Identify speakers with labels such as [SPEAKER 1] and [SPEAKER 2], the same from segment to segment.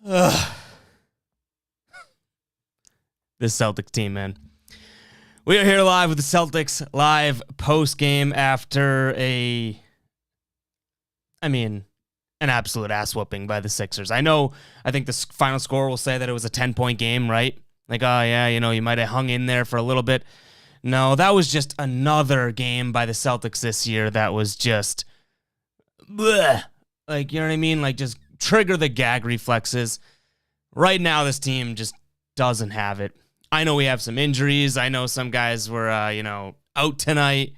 [SPEAKER 1] Ugh. This Celtics team, man. We are here live with the Celtics live post-game after an absolute ass-whooping by the Sixers. I think the final score will say that it was a 10-point game, right? Like, oh, yeah, you might have hung in there for a little bit. No, that was just another game by the Celtics this year that was just, bleh. Like, you know what I mean? Like, just trigger the gag reflexes. Right now, this team just doesn't have it. I know we have some injuries. I know some guys were, out tonight.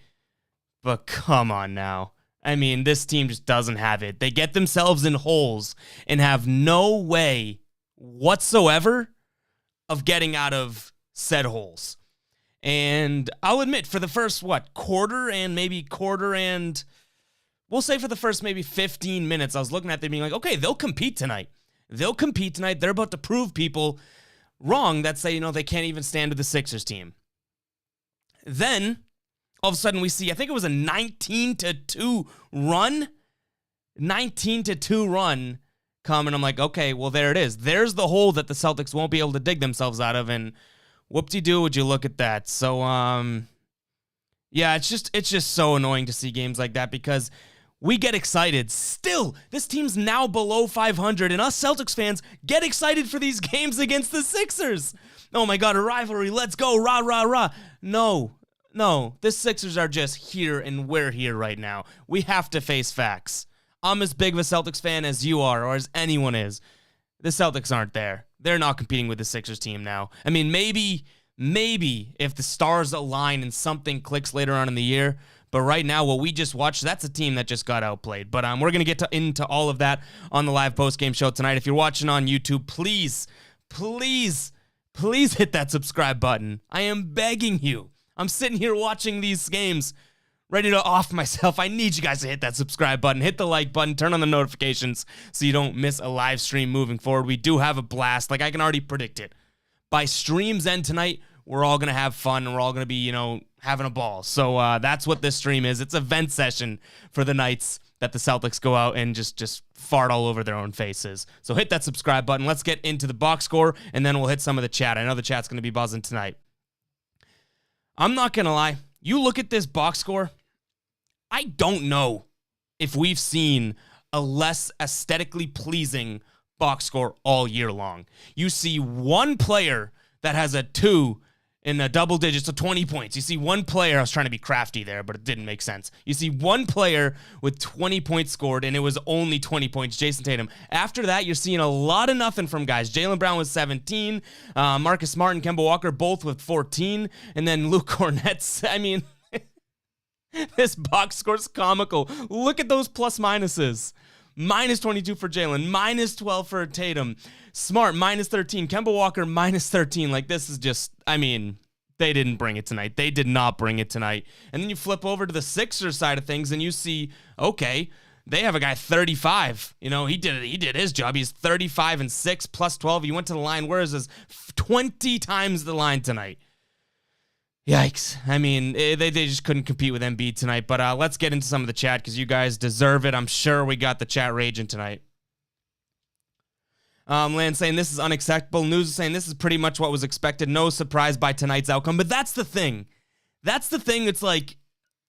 [SPEAKER 1] But come on now. I mean, this team just doesn't have it. They get themselves in holes and have no way whatsoever of getting out of said holes. And I'll admit, for the first, quarter and we'll say for the first maybe 15 minutes, I was looking at them being like, okay, they'll compete tonight. They're about to prove people wrong that say, they can't even stand to the Sixers team. Then, all of a sudden, we see, I think it was a 19-2 run. 19-2 run come, and I'm like, okay, well, there it is. There's the hole that the Celtics won't be able to dig themselves out of, and whoop-de-doo, would you look at that. So, yeah, it's just so annoying to see games like that because we get excited. Still, this team's now below 500, and us Celtics fans get excited for these games against the Sixers. Oh my God, a rivalry. Let's go. Rah, rah, rah. No, the Sixers are just here, and we're here right now. We have to face facts. I'm as big of a Celtics fan as you are, or as anyone is. The Celtics aren't there. They're not competing with the Sixers team now. I mean, maybe if the stars align and something clicks later on in the year. But right now, what we just watched, that's a team that just got outplayed. But we're going to get into all of that on the live postgame show tonight. If you're watching on YouTube, please hit that subscribe button. I am begging you. I'm sitting here watching these games, ready to off myself. I need you guys to hit that subscribe button, hit the like button, turn on the notifications so you don't miss a live stream moving forward. We do have a blast. Like, I can already predict it. By stream's end tonight, we're all going to have fun, and we're all going to be, having a ball. So that's what this stream is. It's a vent session for the nights that the Celtics go out and just fart all over their own faces. So hit that subscribe button. Let's get into the box score, and then we'll hit some of the chat. I know the chat's going to be buzzing tonight. I'm not going to lie. You look at this box score, I don't know if we've seen a less aesthetically pleasing box score all year long. You see one player that has a 2 in the double digits of 20 points. You see one player, I was trying to be crafty there, but it didn't make sense. You see one player with 20 points scored, and it was only 20 points, Jason Tatum. After that, you're seeing a lot of nothing from guys. Jaylen Brown was 17, Marcus Smart and Kemba Walker both with 14, and then Luke Cornett, I mean, this box score's comical. Look at those plus minuses. Minus 22 for Jaylen, minus 12 for Tatum. Smart, minus 13. Kemba Walker, minus 13. Like, this is just, they didn't bring it tonight. They did not bring it tonight. And then you flip over to the Sixers side of things, and you see, okay, they have a guy 35. He did his job. He's 35 and 6, plus 12. He went to the line. Where is this? 20 times the line tonight. Yikes. They just couldn't compete with Embiid tonight. But let's get into some of the chat because you guys deserve it. I'm sure we got the chat raging tonight. Land saying this is unacceptable. News is saying this is pretty much what was expected. No surprise by tonight's outcome. But that's the thing. It's like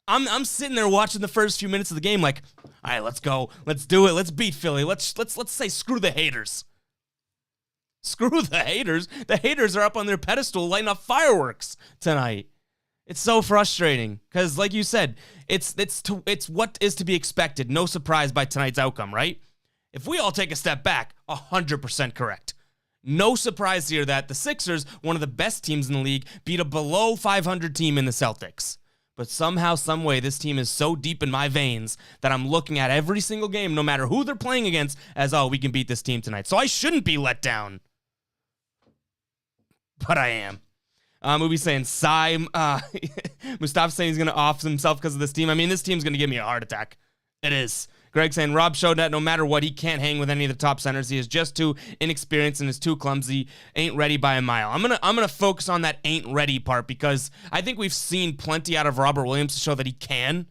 [SPEAKER 1] I'm sitting there watching the first few minutes of the game like, all right, let's go. Let's do it. Let's beat Philly. Let's say screw the haters. Screw the haters. The haters are up on their pedestal lighting up fireworks tonight. It's so frustrating because, like you said, it's what is to be expected. No surprise by tonight's outcome, right? If we all take a step back, 100% correct. No surprise here that the Sixers, one of the best teams in the league, beat a below 500 team in the Celtics. But somehow, some way, this team is so deep in my veins that I'm looking at every single game, no matter who they're playing against, as, oh, we can beat this team tonight. So I shouldn't be let down. But I am. Movie saying, Mustafa saying he's going to off himself because of this team. This team's going to give me a heart attack. It is. Greg saying, Rob showed that no matter what, he can't hang with any of the top centers. He is just too inexperienced and is too clumsy. Ain't ready by a mile. I'm gonna focus on that ain't ready part because I think we've seen plenty out of Robert Williams to show that he can.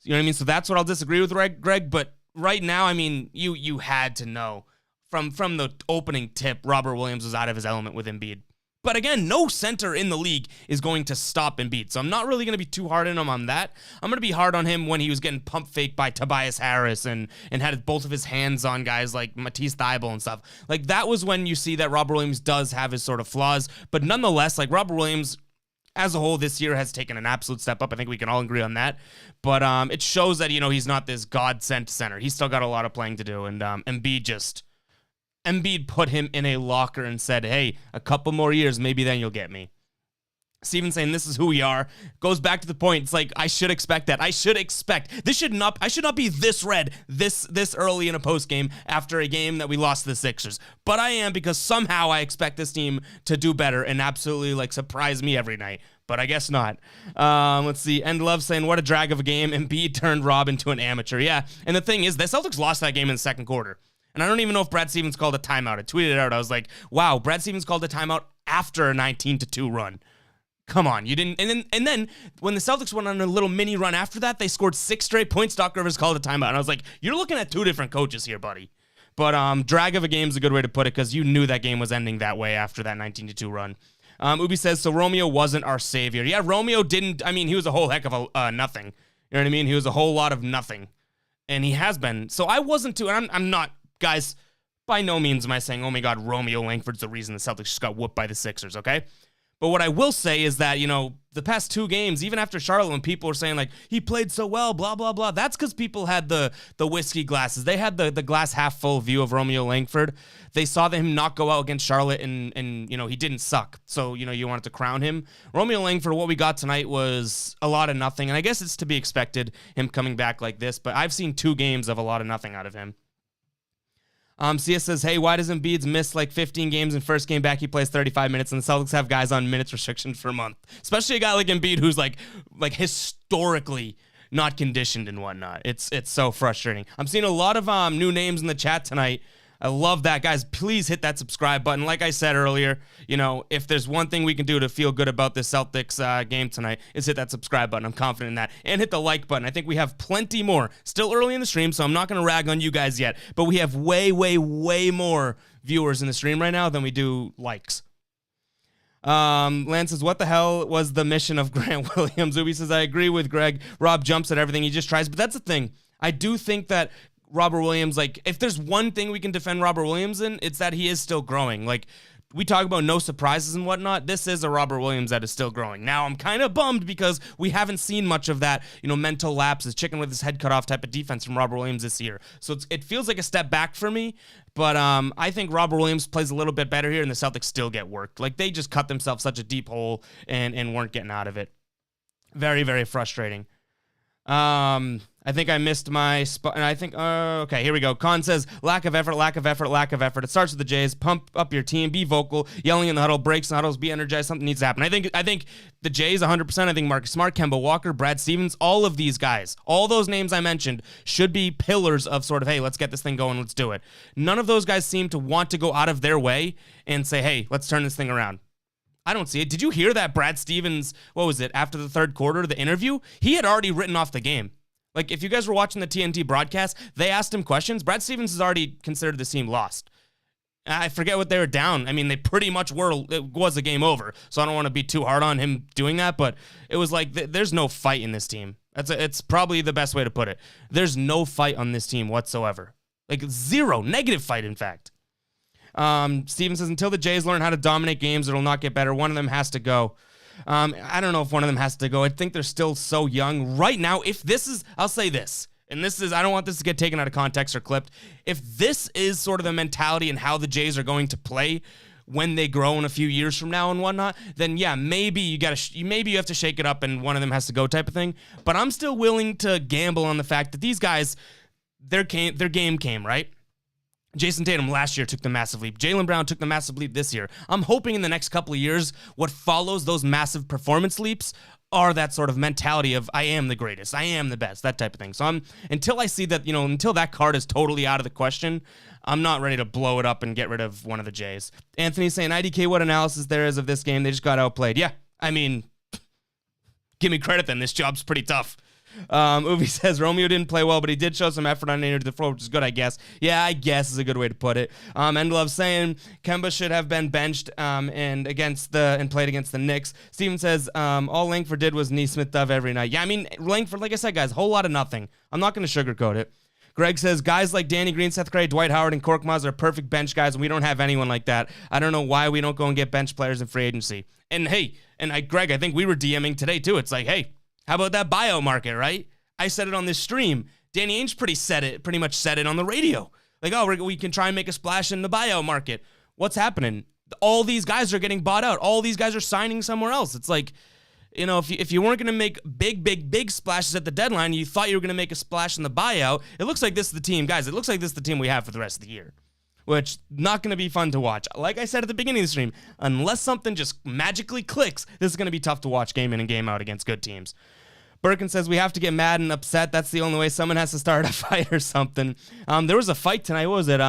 [SPEAKER 1] You know what I mean? So that's what I'll disagree with Greg. But right now, you had to know from the opening tip, Robert Williams was out of his element with Embiid. But again, no center in the league is going to stop Embiid. So I'm not really going to be too hard on him on that. I'm going to be hard on him when he was getting pump faked by Tobias Harris and had both of his hands on guys like Matisse Thybulle and stuff. Like, that was when you see that Robert Williams does have his sort of flaws. But nonetheless, like, Robert Williams as a whole this year has taken an absolute step up. I think we can all agree on that. But it shows that, he's not this God-sent center. He's still got a lot of playing to do. And Embiid put him in a locker and said, hey, a couple more years, maybe then you'll get me. Steven saying this is who we are. Goes back to the point. It's like, I should expect that. I should expect. I should not be this red this early in a post game after a game that we lost to the Sixers. But I am, because somehow I expect this team to do better and absolutely like surprise me every night. But I guess not. Let's see. End Love saying, what a drag of a game. Embiid turned Rob into an amateur. Yeah. And the thing is, the Celtics lost that game in the second quarter. And I don't even know if Brad Stevens called a timeout. I tweeted it out. I was like, wow, Brad Stevens called a timeout after a 19-2 run. Come on, you didn't. And then when the Celtics went on a little mini run after that, they scored 6 straight points. Doc Rivers called a timeout. And I was like, you're looking at 2 different coaches here, buddy. But drag of a game is a good way to put it, because you knew that game was ending that way after that 19-2 run. Ubi says, so Romeo wasn't our savior. Yeah, Romeo didn't. I mean, he was a whole heck of a nothing. You know what I mean? He was a whole lot of nothing. And he has been. So I wasn't too, and I'm not. Guys, by no means am I saying, oh my God, Romeo Langford's the reason the Celtics just got whooped by the Sixers, okay? But what I will say is that, the past 2 games, even after Charlotte, when people were saying, like, he played so well, blah, blah, blah, that's because people had the whiskey glasses. They had the glass half full view of Romeo Langford. They saw him not go out against Charlotte, and he didn't suck. So, you wanted to crown him. Romeo Langford, what we got tonight was a lot of nothing, and I guess it's to be expected, him coming back like this, but I've seen 2 games of a lot of nothing out of him. CS says, hey, why does Embiid miss like 15 games and first game back he plays 35 minutes, and the Celtics have guys on minutes restrictions for a month? Especially a guy like Embiid who's like historically not conditioned and whatnot. It's so frustrating. I'm seeing a lot of new names in the chat tonight. I love that, guys. Please hit that subscribe button. Like I said earlier, if there's one thing we can do to feel good about this Celtics game tonight, is hit that subscribe button. I'm confident in that. And hit the like button. I think we have plenty more. Still early in the stream, so I'm not going to rag on you guys yet. But we have way, way, way more viewers in the stream right now than we do likes. Lance says, what the hell was the mission of Grant Williams? Ubi says, I agree with Greg. Rob jumps at everything. He just tries. But that's the thing. I do think that Robert Williams, like, if there's one thing we can defend Robert Williams in, it's that he is still growing. Like, we talk about no surprises and whatnot. This is a Robert Williams that is still growing. Now, I'm kind of bummed because we haven't seen much of that, mental lapses, chicken with his head cut off type of defense from Robert Williams this year. So it feels like a step back for me, but I think Robert Williams plays a little bit better here, and the Celtics still get worked. Like, they just cut themselves such a deep hole and weren't getting out of it. Very, very frustrating. I think I missed my spot, and I think, okay, here we go. Khan says, lack of effort, lack of effort, lack of effort. It starts with the Jays. Pump up your team, be vocal, yelling in the huddle, breaks in huddles, be energized. Something needs to happen. I think the Jays, 100%. I think Marcus Smart, Kemba Walker, Brad Stevens, all of these guys, all those names I mentioned should be pillars of sort of, hey, let's get this thing going, let's do it. None of those guys seem to want to go out of their way and say, hey, let's turn this thing around. I don't see it. Did you hear that Brad Stevens, what was it, after the third quarter, the interview? He had already written off the game. Like, if you guys were watching the TNT broadcast, they asked him questions. Brad Stevens has already considered the team lost. I forget what they were down. I mean, they pretty much were. It was a game over, so I don't want to be too hard on him doing that, but it was like there's no fight in this team. It's probably the best way to put it. There's no fight on this team whatsoever. Like, zero. Negative fight, in fact. Steven says, until the Jays learn how to dominate games, it'll not get better. One of them has to go. I don't know if one of them has to go. I think they're still so young. Right now, if this is, I'll say this, and this is, I don't want this to get taken out of context or clipped. If this is sort of the mentality and how the Jays are going to play when they grow in a few years from now and whatnot, then yeah, maybe you have to shake it up and one of them has to go type of thing. But I'm still willing to gamble on the fact that these guys, their game came, right? Jason Tatum last year took the massive leap. Jaylen Brown took the massive leap this year. I'm hoping in the next couple of years, what follows those massive performance leaps are that sort of mentality of, I am the greatest, I am the best, that type of thing. So until I see that, until that card is totally out of the question, I'm not ready to blow it up and get rid of one of the Jays. Anthony's saying, IDK, what analysis there is of this game? They just got outplayed. Yeah, I mean, give me credit then. This job's pretty tough. Uvi says Romeo didn't play well, but he did show some effort on near the floor, which is good, I guess. Yeah, I guess is a good way to put it. Endlove saying Kemba should have been benched and played against the Knicks. Steven says all Langford did was Neesmith Dove every night. Yeah, I mean Langford, like I said, guys, a whole lot of nothing. I'm not going to sugarcoat it. Greg says, guys like Danny Green, Seth Curry, Dwight Howard, and Korkmaz are perfect bench guys, and we don't have anyone like that. I don't know why we don't go and get bench players in free agency. And hey, Greg, I think we were DMing today too. It's like, hey, how about that buyout market, right? I said it on this stream. Danny Ainge pretty much said it on the radio. Like, oh, we can try and make a splash in the buyout market. What's happening? All these guys are getting bought out. All these guys are signing somewhere else. It's like, you know, if you weren't going to make big splashes at the deadline, you thought you were going to make a splash in the buyout, it looks like this is the team. Guys, it looks like this is the team we have for the rest of the year, which not going to be fun to watch. Like I said at the beginning of the stream, unless something just magically clicks, this is going to be tough to watch game in and game out against good teams. Birkin says we have to get mad and upset. That's the only way. Someone has to start a fight or something. There was a fight tonight. What was it?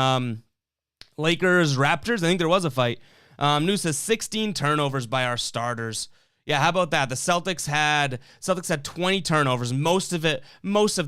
[SPEAKER 1] Lakers, Raptors? I think there was a fight. News says 16 turnovers by our starters. Yeah, how about that? The Celtics had 20 turnovers. Most of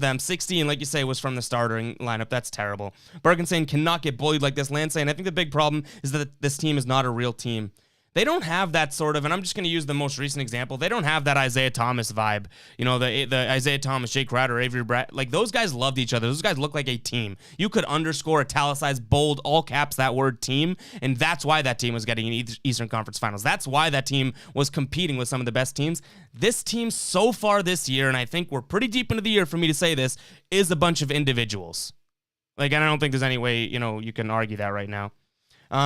[SPEAKER 1] them, 16, like you say, was from the starting lineup. That's terrible. Bergen saying cannot get bullied like this. Lance saying, I think the big problem is that this team is not a real team. They don't have that sort of, and I'm just going to use the most recent example, they don't have that Isaiah Thomas vibe. You know, the Isaiah Thomas, Jake Crowder, Avery Brad, like those guys loved each other. Those guys look like a team. You could underscore, italicize, bold, all caps that word team, and that's why that team was getting in Eastern Conference Finals. That's why that team was competing with some of the best teams. This team so far this year, and I think we're pretty deep into the year for me to say this, is a bunch of individuals. Like, I don't think there's any way, you know, you can argue that right now.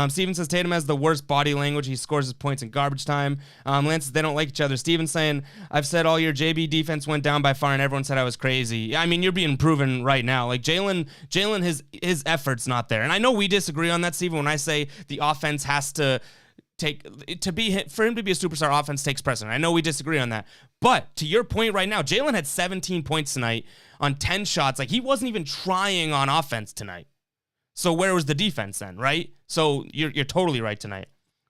[SPEAKER 1] Steven says Tatum has the worst body language. He scores his points in garbage time. Lance says they don't like each other. Steven saying, I've said all year JB defense went down by far and everyone said I was crazy. I mean, you're being proven right now. Like Jalen, his effort's not there. And I know we disagree on that, Steven, when I say the offense has to for him to be a superstar, offense takes precedent. I know we disagree on that. But to your point right now, Jalen had 17 points tonight on 10 shots. Like he wasn't even trying on offense tonight. So where was the defense then, right? So you're totally right tonight.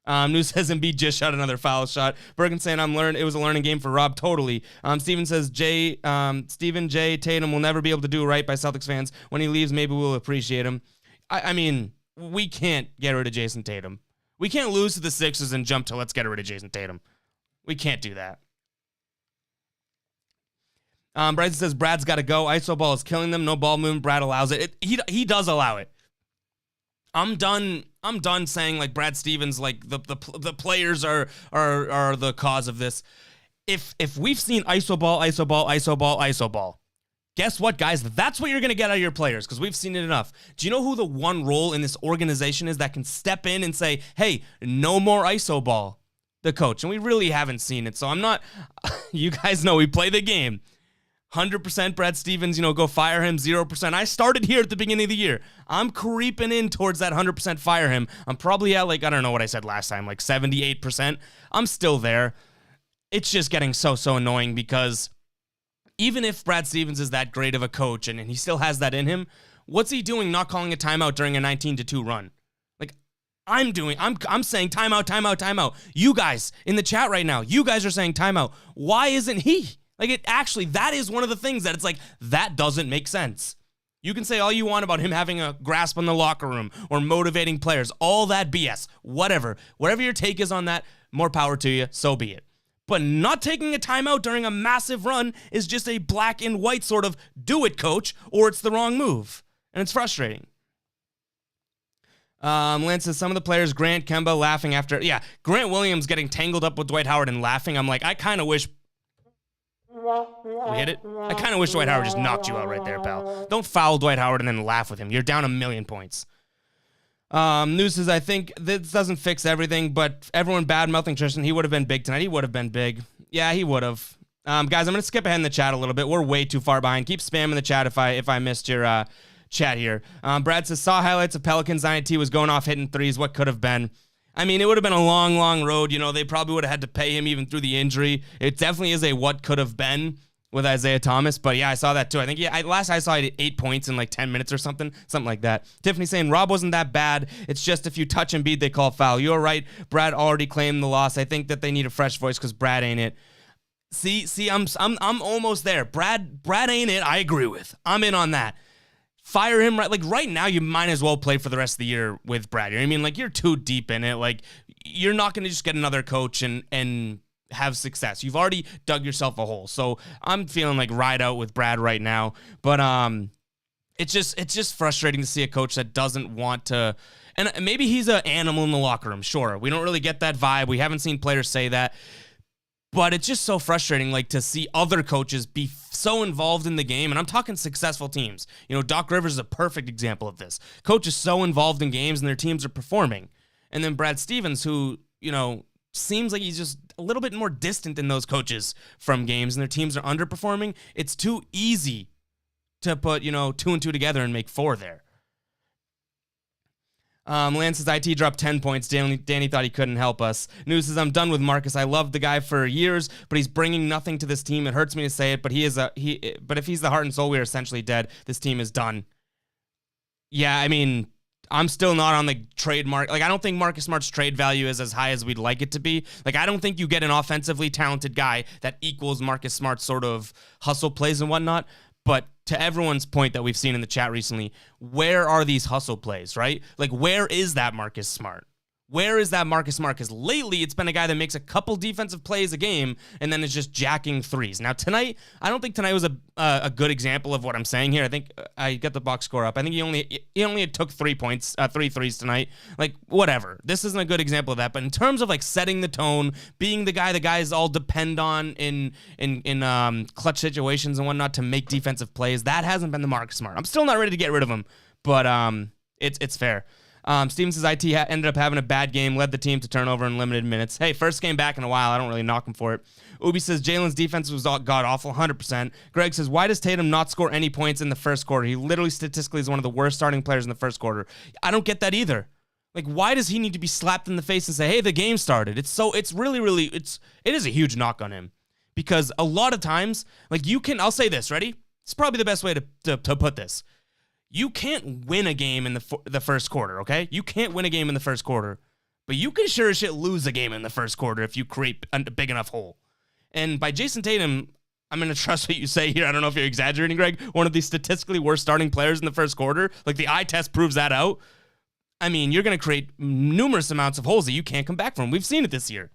[SPEAKER 1] News says Embiid just shot another foul shot. Bergen saying it was a learning game for Rob, totally. Steven says Stephen J. Tatum will never be able to do right by Celtics fans. When he leaves, maybe we'll appreciate him. I mean, we can't get rid of Jason Tatum. We can't lose to the Sixers and jump to let's get rid of Jason Tatum. We can't do that. Bryson says Brad's got to go. ISO ball is killing them. No ball movement. Brad allows it. He does allow it. I'm done saying like Brad Stevens, like the players are the cause of this. If we've seen ISO ball, guess what, guys? That's what you're going to get out of your players because we've seen it enough. Do you know who the one role in this organization is that can step in and say, hey, no more ISO ball? The coach. And we really haven't seen it. So I'm not, you guys know we play the game. 100% Brad Stevens, go fire him, 0%. I started here at the beginning of the year. I'm creeping in towards that 100% fire him. I'm probably at I don't know what I said last time, 78%. I'm still there. It's just getting so annoying because even if Brad Stevens is that great of a coach and he still has that in him, what's he doing not calling a timeout during a 19-2 run? I'm saying timeout. You guys in the chat right now, you guys are saying timeout. Why isn't he? That is one of the things that it's that doesn't make sense. You can say all you want about him having a grasp on the locker room or motivating players, all that BS, whatever your take is on that, more power to you, so be it. But not taking a timeout during a massive run is just a black and white sort of do it, coach, or it's the wrong move. And it's frustrating. Lance says some of the players, Grant, Kemba, laughing after, Grant Williams getting tangled up with Dwight Howard and laughing. I'm I kind of wish we hit it. I kind of wish Dwight Howard just knocked you out right there, pal. Don't foul Dwight Howard and then laugh with him. You're down 1,000,000 points. News says, I think this doesn't fix everything, but everyone bad-mouthing Tristan. He would have been big tonight. He would have been big. Yeah, he would have. Guys, I'm going to skip ahead in the chat a little bit. We're way too far behind. Keep spamming the chat if I missed your chat here. Brad says, saw highlights of Pelicans. INT was going off hitting threes. What could have been? I mean, it would have been a long, long road. They probably would have had to pay him even through the injury. It definitely is a what could have been with Isaiah Thomas. But yeah, I saw that too. I think, last I saw he had 8 points in 10 minutes or something like that. Tiffany saying, Rob wasn't that bad. It's just if you touch Embiid, they call foul. You're right. Brad already claimed the loss. I think that they need a fresh voice because Brad ain't it. I'm almost there. Brad ain't it. I agree with. I'm in on that. Fire him right now. You might as well play for the rest of the year with Brad. You know what I mean? Like, you're too deep in it. Like, you're not going to just get another coach and have success. You've already dug yourself a hole. So I'm feeling like ride out with Brad right now. But it's just frustrating to see a coach that doesn't want to. And maybe he's an animal in the locker room. Sure, we don't really get that vibe. We haven't seen players say that. But it's just so frustrating, like, to see other coaches be so involved in the game. And I'm talking successful teams. You know, Doc Rivers is a perfect example of this. Coach is so involved in games and their teams are performing. And then Brad Stevens, who, you know, seems like he's just a little bit more distant than those coaches from games and their teams are underperforming. It's too easy to put, 2 and 2 together and make 4 there. Lance says, IT dropped 10 points. Danny thought he couldn't help us. News says, I'm done with Marcus. I loved the guy for years, but he's bringing nothing to this team. It hurts me to say it, but but if he's the heart and soul, we are essentially dead. This team is done. Yeah, I mean, I'm still not on the trade market. Like, I don't think Marcus Smart's trade value is as high as we'd like it to be. Like, I don't think you get an offensively talented guy that equals Marcus Smart's sort of hustle plays and whatnot. But to everyone's point that we've seen in the chat recently, where are these hustle plays, right? Like, where is that Marcus Smart? Where is that Marcus Smart? Because lately, it's been a guy that makes a couple defensive plays a game and then is just jacking threes. Now, tonight, I don't think tonight was a good example of what I'm saying here. I think I got the box score up. I think he only took 3 points, 3 threes tonight. Like, whatever. This isn't a good example of that. But in terms of, like, setting the tone, being the guys all depend on in clutch situations and whatnot to make defensive plays, that hasn't been the Marcus Smart. I'm still not ready to get rid of him, but it's fair. Steven says IT ended up having a bad game, led the team to turnover in limited minutes. Hey, first game back in a while. I don't really knock him for it. Ubi says Jalen's defense was god-awful, 100%. Greg says, why does Tatum not score any points in the first quarter? He literally statistically is one of the worst starting players in the first quarter. I don't get that either. Like, why does he need to be slapped in the face and say, hey, the game started? It is a huge knock on him. Because a lot of times, like, I'll say this, ready? It's probably the best way to put this. You can't win a game in the first quarter, okay? You can't win a game in the first quarter, but you can sure as shit lose a game in the first quarter if you create a big enough hole. And by Jason Tatum, I'm going to trust what you say here. I don't know if you're exaggerating, Greg. One of the statistically worst starting players in the first quarter. Like, the eye test proves that out. I mean, you're going to create numerous amounts of holes that you can't come back from. We've seen it this year.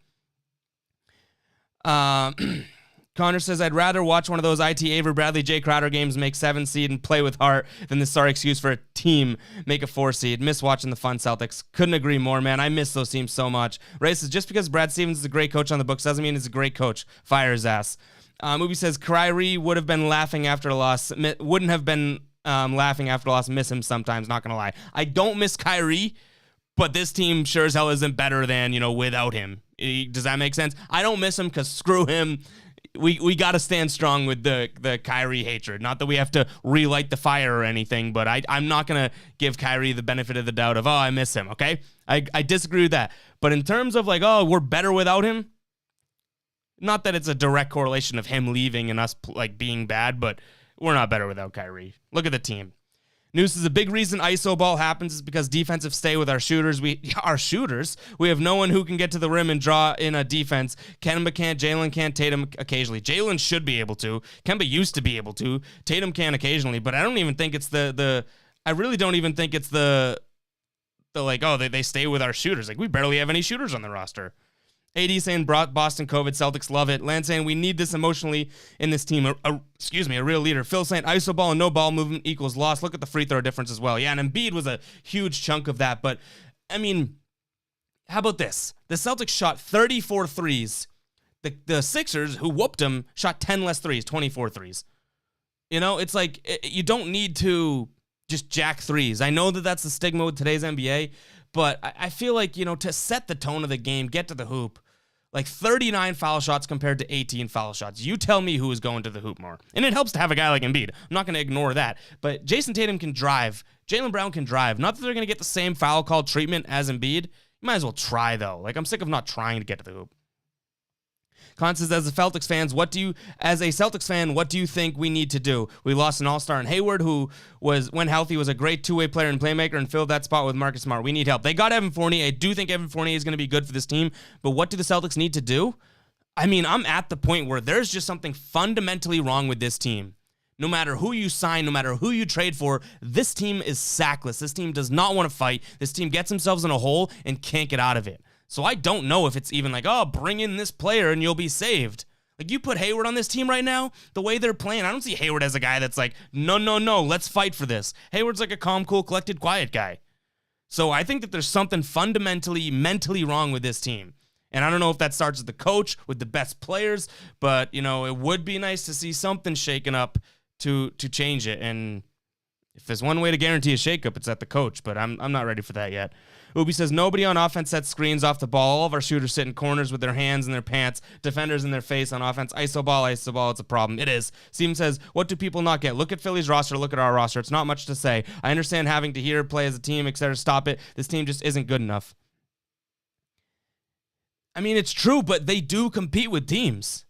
[SPEAKER 1] Connor says, I'd rather watch one of those IT Avery Bradley Jay Crowder games make 7 seed and play with heart than the sorry excuse for a team make a 4 seed. Miss watching the fun Celtics. Couldn't agree more, man. I miss those teams so much. Ray says, just because Brad Stevens is a great coach on the books doesn't mean he's a great coach. Fire his ass. Movie says, Kyrie would have been laughing after a loss. Wouldn't have been laughing after a loss. Miss him sometimes, not going to lie. I don't miss Kyrie, but this team sure as hell isn't better than, without him. Does that make sense? I don't miss him because screw him. We got to stand strong with the Kyrie hatred. Not that we have to relight the fire or anything, but I'm not going to give Kyrie the benefit of the doubt of, I miss him, okay? I disagree with that. But in terms of, like, we're better without him, not that it's a direct correlation of him leaving and us, like, being bad, but we're not better without Kyrie. Look at the team. News is a big reason ISO ball happens is because defensive stay with our shooters. We have no one who can get to the rim and draw in a defense. Kemba can't, Jalen can't, Tatum occasionally. Jalen should be able to. Kemba used to be able to. Tatum can occasionally, but I don't even think it's I really don't even think it's the they stay with our shooters. Like, we barely have any shooters on the roster. AD saying brought Boston COVID. Celtics love it. Lance saying we need this emotionally in this team. A real leader. Phil saying iso ball and no ball movement equals loss. Look at the free throw difference as well. Yeah, and Embiid was a huge chunk of that. But, I mean, how about this? The Celtics shot 34 threes. The Sixers, who whooped them, shot 10 less threes, 24 threes. It's like you don't need to just jack threes. I know that that's the stigma with today's NBA, but I feel like, to set the tone of the game, get to the hoop, like 39 foul shots compared to 18 foul shots. You tell me who is going to the hoop more. And it helps to have a guy like Embiid. I'm not going to ignore that. But Jason Tatum can drive. Jaylen Brown can drive. Not that they're going to get the same foul call treatment as Embiid. You might as well try, though. Like, I'm sick of not trying to get to the hoop. Con says, as a Celtics fan, what do you think we need to do? We lost an all-star in Hayward, who when healthy, was a great two-way player and playmaker and filled that spot with Marcus Smart. We need help. They got Evan Fournier. I do think Evan Fournier is going to be good for this team, but what do the Celtics need to do? I mean, I'm at the point where there's just something fundamentally wrong with this team. No matter who you sign, no matter who you trade for, this team is sackless. This team does not want to fight. This team gets themselves in a hole and can't get out of it. So I don't know if it's even like, oh, bring in this player and you'll be saved. Like, you put Hayward on this team right now, the way they're playing, I don't see Hayward as a guy that's like, no, let's fight for this. Hayward's like a calm, cool, collected, quiet guy. So I think that there's something fundamentally, mentally wrong with this team. And I don't know if that starts with the coach, with the best players, but, it would be nice to see something shaken up to change it. And if there's one way to guarantee a shakeup, it's at the coach, but I'm not ready for that yet. Ubi says, nobody on offense sets screens off the ball. All of our shooters sit in corners with their hands in their pants, defenders in their face on offense. ISO ball, it's a problem. It is. Steven says, what do people not get? Look at Philly's roster, look at our roster. It's not much to say. I understand having to hear play as a team, etc. Stop it. This team just isn't good enough. I mean, it's true, but they do compete with teams.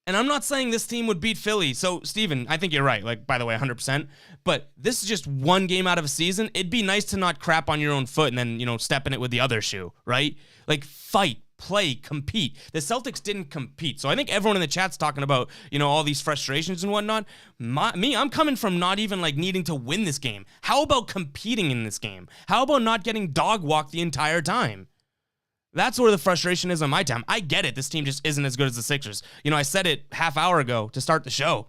[SPEAKER 1] And I'm not saying this team would beat Philly. So, Steven, I think you're right. Like, by the way, 100%. But this is just one game out of a season. It'd be nice to not crap on your own foot and then, step in it with the other shoe, right? Like, fight, play, compete. The Celtics didn't compete. So I think everyone in the chat's talking about, all these frustrations and whatnot. I'm coming from not even, needing to win this game. How about competing in this game? How about not getting dog walked the entire time? That's where the frustration is on my time. I get it. This team just isn't as good as the Sixers. I said it half hour ago to start the show.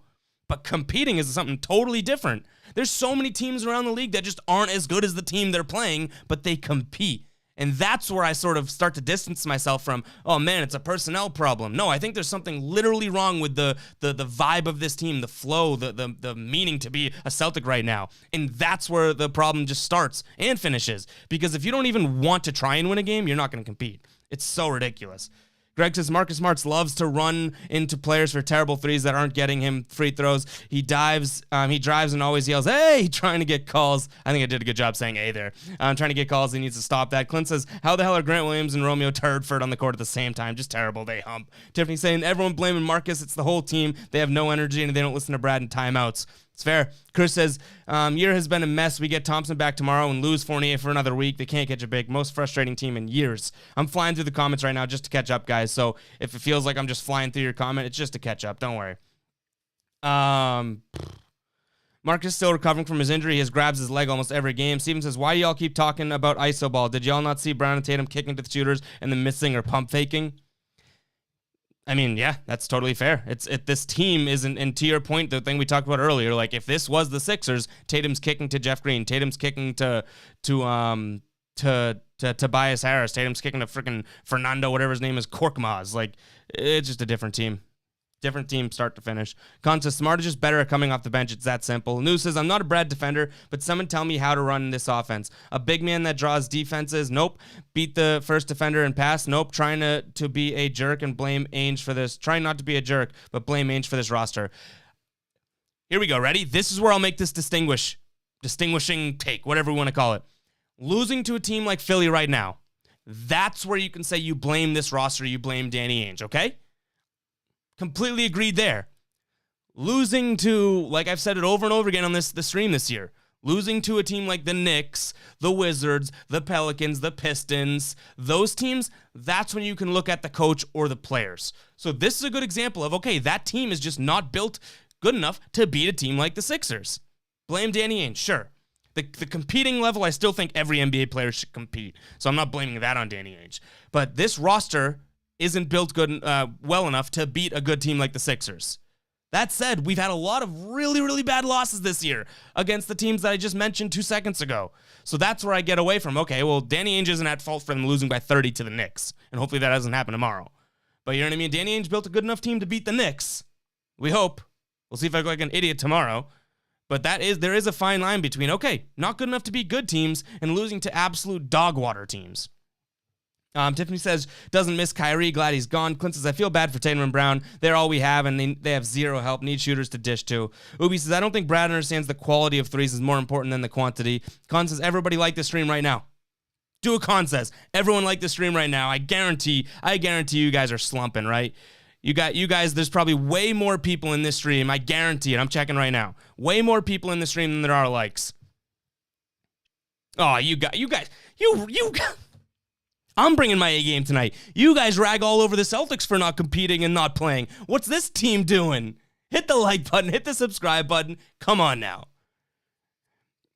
[SPEAKER 1] But competing is something totally different. There's so many teams around the league that just aren't as good as the team they're playing, but they compete. And that's where I sort of start to distance myself from, oh man, it's a personnel problem. No, I think there's something literally wrong with the vibe of this team, the flow, the meaning to be a Celtic right now. And that's where the problem just starts and finishes. Because if you don't even want to try and win a game, you're not going to compete. It's so ridiculous. Greg says Marcus Smart loves to run into players for terrible threes that aren't getting him free throws. He drives and always yells, hey, trying to get calls. I think I did a good job saying hey there. Trying to get calls. He needs to stop that. Clint says, how the hell are Grant Williams and Romeo Turdford on the court at the same time? Just terrible. They hump. Tiffany saying, everyone blaming Marcus. It's the whole team. They have no energy and they don't listen to Brad in timeouts. It's fair. Chris says, year has been a mess. We get Thompson back tomorrow and lose Fournier for another week. They can't catch a break. Most frustrating team in years. I'm flying through the comments right now just to catch up, guys. So if it feels like I'm just flying through your comment, it's just to catch up. Don't worry. Marcus is still recovering from his injury. He grabs his leg almost every game. Steven says, why do y'all keep talking about ISO ball? Did y'all not see Brown and Tatum kicking to the shooters and then missing or pump faking? I mean, yeah, that's totally fair. This team isn't, and to your point, the thing we talked about earlier, like if this was the Sixers, Tatum's kicking to Jeff Green, Tatum's kicking to Tobias Harris, Tatum's kicking to freaking Fernando, whatever his name is, Korkmaz. Like, it's just a different team. Different team, start to finish. Con says, Smart is just better at coming off the bench. It's that simple. New says, I'm not a Brad defender, but someone tell me how to run this offense. A big man that draws defenses? Nope. Beat the first defender and pass? Nope. Trying to be a jerk and blame Ainge for this. Trying not to be a jerk, but blame Ainge for this roster. Here we go. Ready? This is where I'll make this distinguishing take, whatever we want to call it. Losing to a team like Philly right now, that's where you can say you blame this roster, you blame Danny Ainge, okay? Completely agreed there. Losing to, like I've said it over and over again on the stream this year, losing to a team like the Knicks, the Wizards, the Pelicans, the Pistons, those teams, that's when you can look at the coach or the players. So this is a good example of, okay, that team is just not built good enough to beat a team like the Sixers. Blame Danny Ainge, sure. The competing level, I still think every NBA player should compete. So I'm not blaming that on Danny Ainge. But this roster isn't built well enough to beat a good team like the Sixers. That said, we've had a lot of really, really bad losses this year against the teams that I just mentioned 2 seconds ago. So that's where I get away from, okay, well, Danny Ainge isn't at fault for them losing by 30 to the Knicks, and hopefully that doesn't happen tomorrow. But you know what I mean? Danny Ainge built a good enough team to beat the Knicks. We hope. We'll see if I look like an idiot tomorrow. But there is a fine line between, okay, not good enough to beat good teams and losing to absolute dog water teams. Tiffany says, doesn't miss Kyrie, glad he's gone. Clint says, I feel bad for Tatum and Brown. They're all we have, and they have zero help. Need shooters to dish to. Ubi says, I don't think Brad understands the quality of threes is more important than the quantity. Con says, everybody like the stream right now. Do a Con says, everyone like the stream right now. I guarantee you guys are slumping, right? You guys, there's probably way more people in this stream. I guarantee it. I'm checking right now. Way more people in the stream than there are likes. Oh, you guys. I'm bringing my A game tonight. You guys rag all over the Celtics for not competing and not playing. What's this team doing? Hit the like button. Hit the subscribe button. Come on now.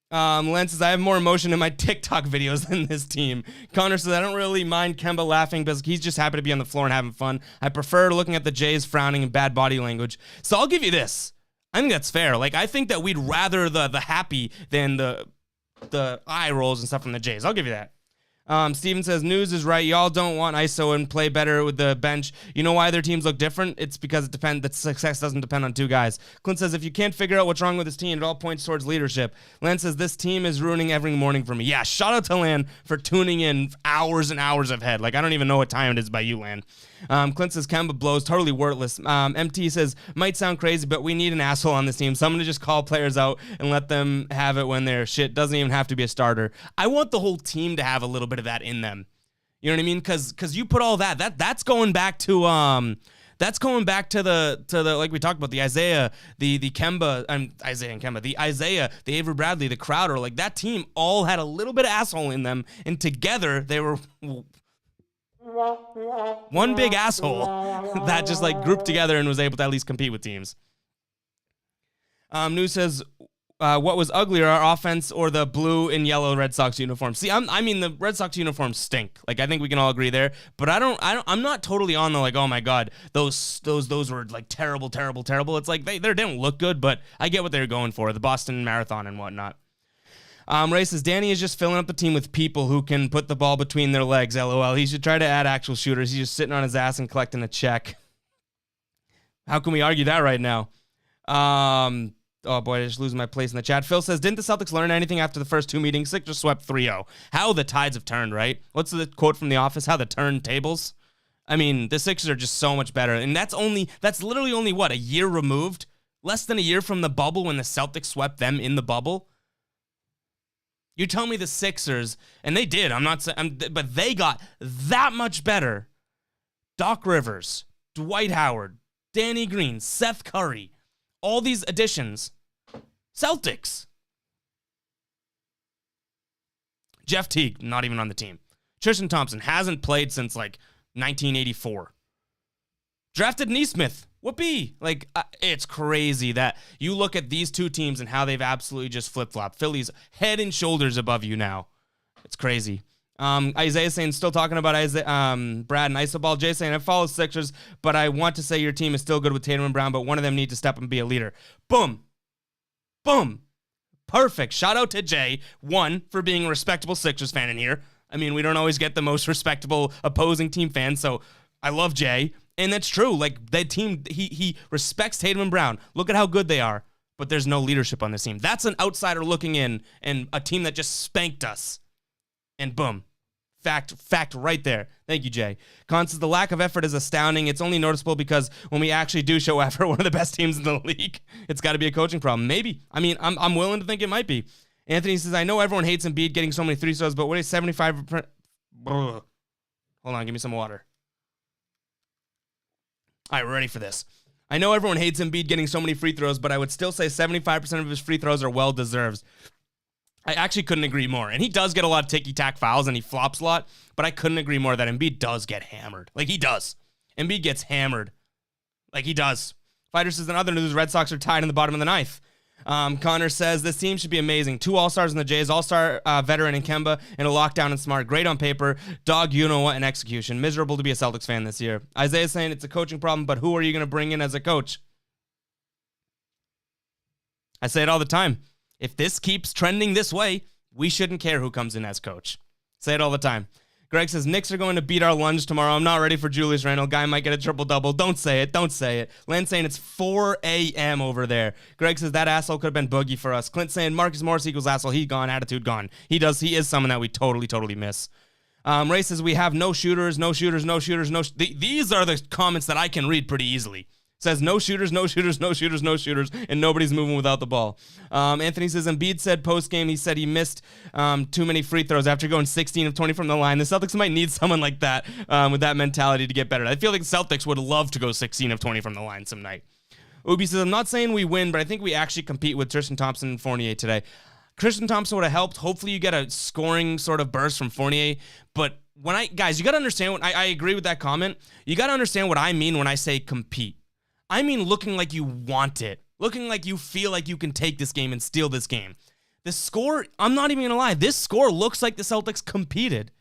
[SPEAKER 1] Len says, I have more emotion in my TikTok videos than this team. Connor says, I don't really mind Kemba laughing because he's just happy to be on the floor and having fun. I prefer looking at the Jays frowning and bad body language. So I'll give you this. I think that's fair. Like, I think that we'd rather the happy than the eye rolls and stuff from the Jays. I'll give you that. Steven says, news is right. Y'all don't want ISO and play better with the bench. You know why their teams look different? It's because that success doesn't depend on two guys. Clint says, if you can't figure out what's wrong with this team, it all points towards leadership. Lan says, this team is ruining every morning for me. Yeah, shout out to Lan for tuning in hours and hours ahead. Like, I don't even know what time it is by you, Lan. Clint says, Kemba blows, totally worthless. MT says, might sound crazy, but we need an asshole on this team. Someone to just call players out and let them have it when they're shit. Doesn't even have to be a starter. I want the whole team to have a little bit of that in them. You know what I mean? Because you put all that's going back to the like we talked about, the Isaiah, the Kemba, Isaiah and Kemba, the Isaiah, the Avery Bradley, the Crowder. Like, that team all had a little bit of asshole in them, and together they were one big asshole that just like grouped together and was able to at least compete with teams. News says, what was uglier, our offense or the blue and yellow Red Sox uniforms? See, I mean, the Red Sox uniforms stink. Like, I think we can all agree there. But I'm not totally on the, like, oh my God, those were like terrible. It's like they didn't look good, but I get what they were going for, the Boston Marathon and whatnot. Ray says, Danny is just filling up the team with people who can put the ball between their legs, LOL. He should try to add actual shooters. He's just sitting on his ass and collecting a check. How can we argue that right now? Oh boy, I just losing my place in the chat. Phil says, didn't the Celtics learn anything after the first two meetings? Sixers swept 3-0. How the tides have turned, right? What's the quote from The Office? How the turntables? I mean, the Sixers are just so much better. And that's literally only, what, a year removed? Less than a year from the bubble when the Celtics swept them in the bubble? You tell me the Sixers, and they did, but they got that much better. Doc Rivers, Dwight Howard, Danny Green, Seth Curry, all these additions. Celtics. Jeff Teague, not even on the team. Tristan Thompson hasn't played since like 1984. Drafted Neesmith. Whoopee. Like, it's crazy that you look at these two teams and how they've absolutely just flip-flopped. Philly's head and shoulders above you now. It's crazy. Isaiah saying, still talking about Brad and Isoball. Jay saying, I follow Sixers, but I want to say your team is still good with Tatum and Brown, but one of them need to step up and be a leader. Boom. Boom. Perfect. Shout out to Jay, one, for being a respectable Sixers fan in here. I mean, we don't always get the most respectable opposing team fans, so I love Jay. And that's true. Like, that team, he respects Tatum and Brown. Look at how good they are, but there's no leadership on this team. That's an outsider looking in, and a team that just spanked us. And boom. Fact right there. Thank you, Jay. Con says, the lack of effort is astounding. It's only noticeable because when we actually do show effort, one of the best teams in the league, it's got to be a coaching problem. Maybe. I mean, I'm willing to think it might be. Anthony says, I know everyone hates Embiid getting so many free throws, but what is 75%? Hold on, give me some water. All right, we're ready for this. I know everyone hates Embiid getting so many free throws, but I would still say 75% of his free throws are well-deserved. I actually couldn't agree more. And he does get a lot of ticky-tack fouls, and he flops a lot, but I couldn't agree more that Embiid does get hammered. Like, he does. Embiid gets hammered. Like, he does. Fighter says, in other news, Red Sox are tied in the bottom of the ninth. Connor says, this team should be amazing. 2 All-Stars in the Jays, All-Star veteran in Kemba, and a lockdown and Smart. Great on paper. Dog, you know what, in execution. Miserable to be a Celtics fan this year. Isaiah saying it's a coaching problem, but who are you going to bring in as a coach? I say it all the time. If this keeps trending this way, we shouldn't care who comes in as coach. Say it all the time. Greg says, Knicks are going to beat our lunge tomorrow. I'm not ready for Julius Randle. Guy might get a triple-double. Don't say it. Don't say it. Len saying it's 4 a.m. over there. Greg says, that asshole could have been Boogie for us. Clint saying, Marcus Morris equals asshole. He gone. Attitude gone. He is someone that we totally miss. Ray says, we have no shooters. These are the comments that I can read pretty easily. Says no shooters, and nobody's moving without the ball. Anthony says, Embiid said post-game, he said he missed too many free throws after going 16 of 20 from the line. The Celtics might need someone like that with that mentality to get better. I feel like Celtics would love to go 16 of 20 from the line some night. Ubi says, I'm not saying we win, but I think we actually compete with Tristan Thompson and Fournier today. Tristan Thompson would have helped. Hopefully you get a scoring sort of burst from Fournier, but guys, you got to understand what I agree with that comment. You got to understand what I mean when I say compete. I mean looking like you want it, looking like you feel like you can take this game and steal this game. The score, I'm not even going to lie, this score looks like the Celtics competed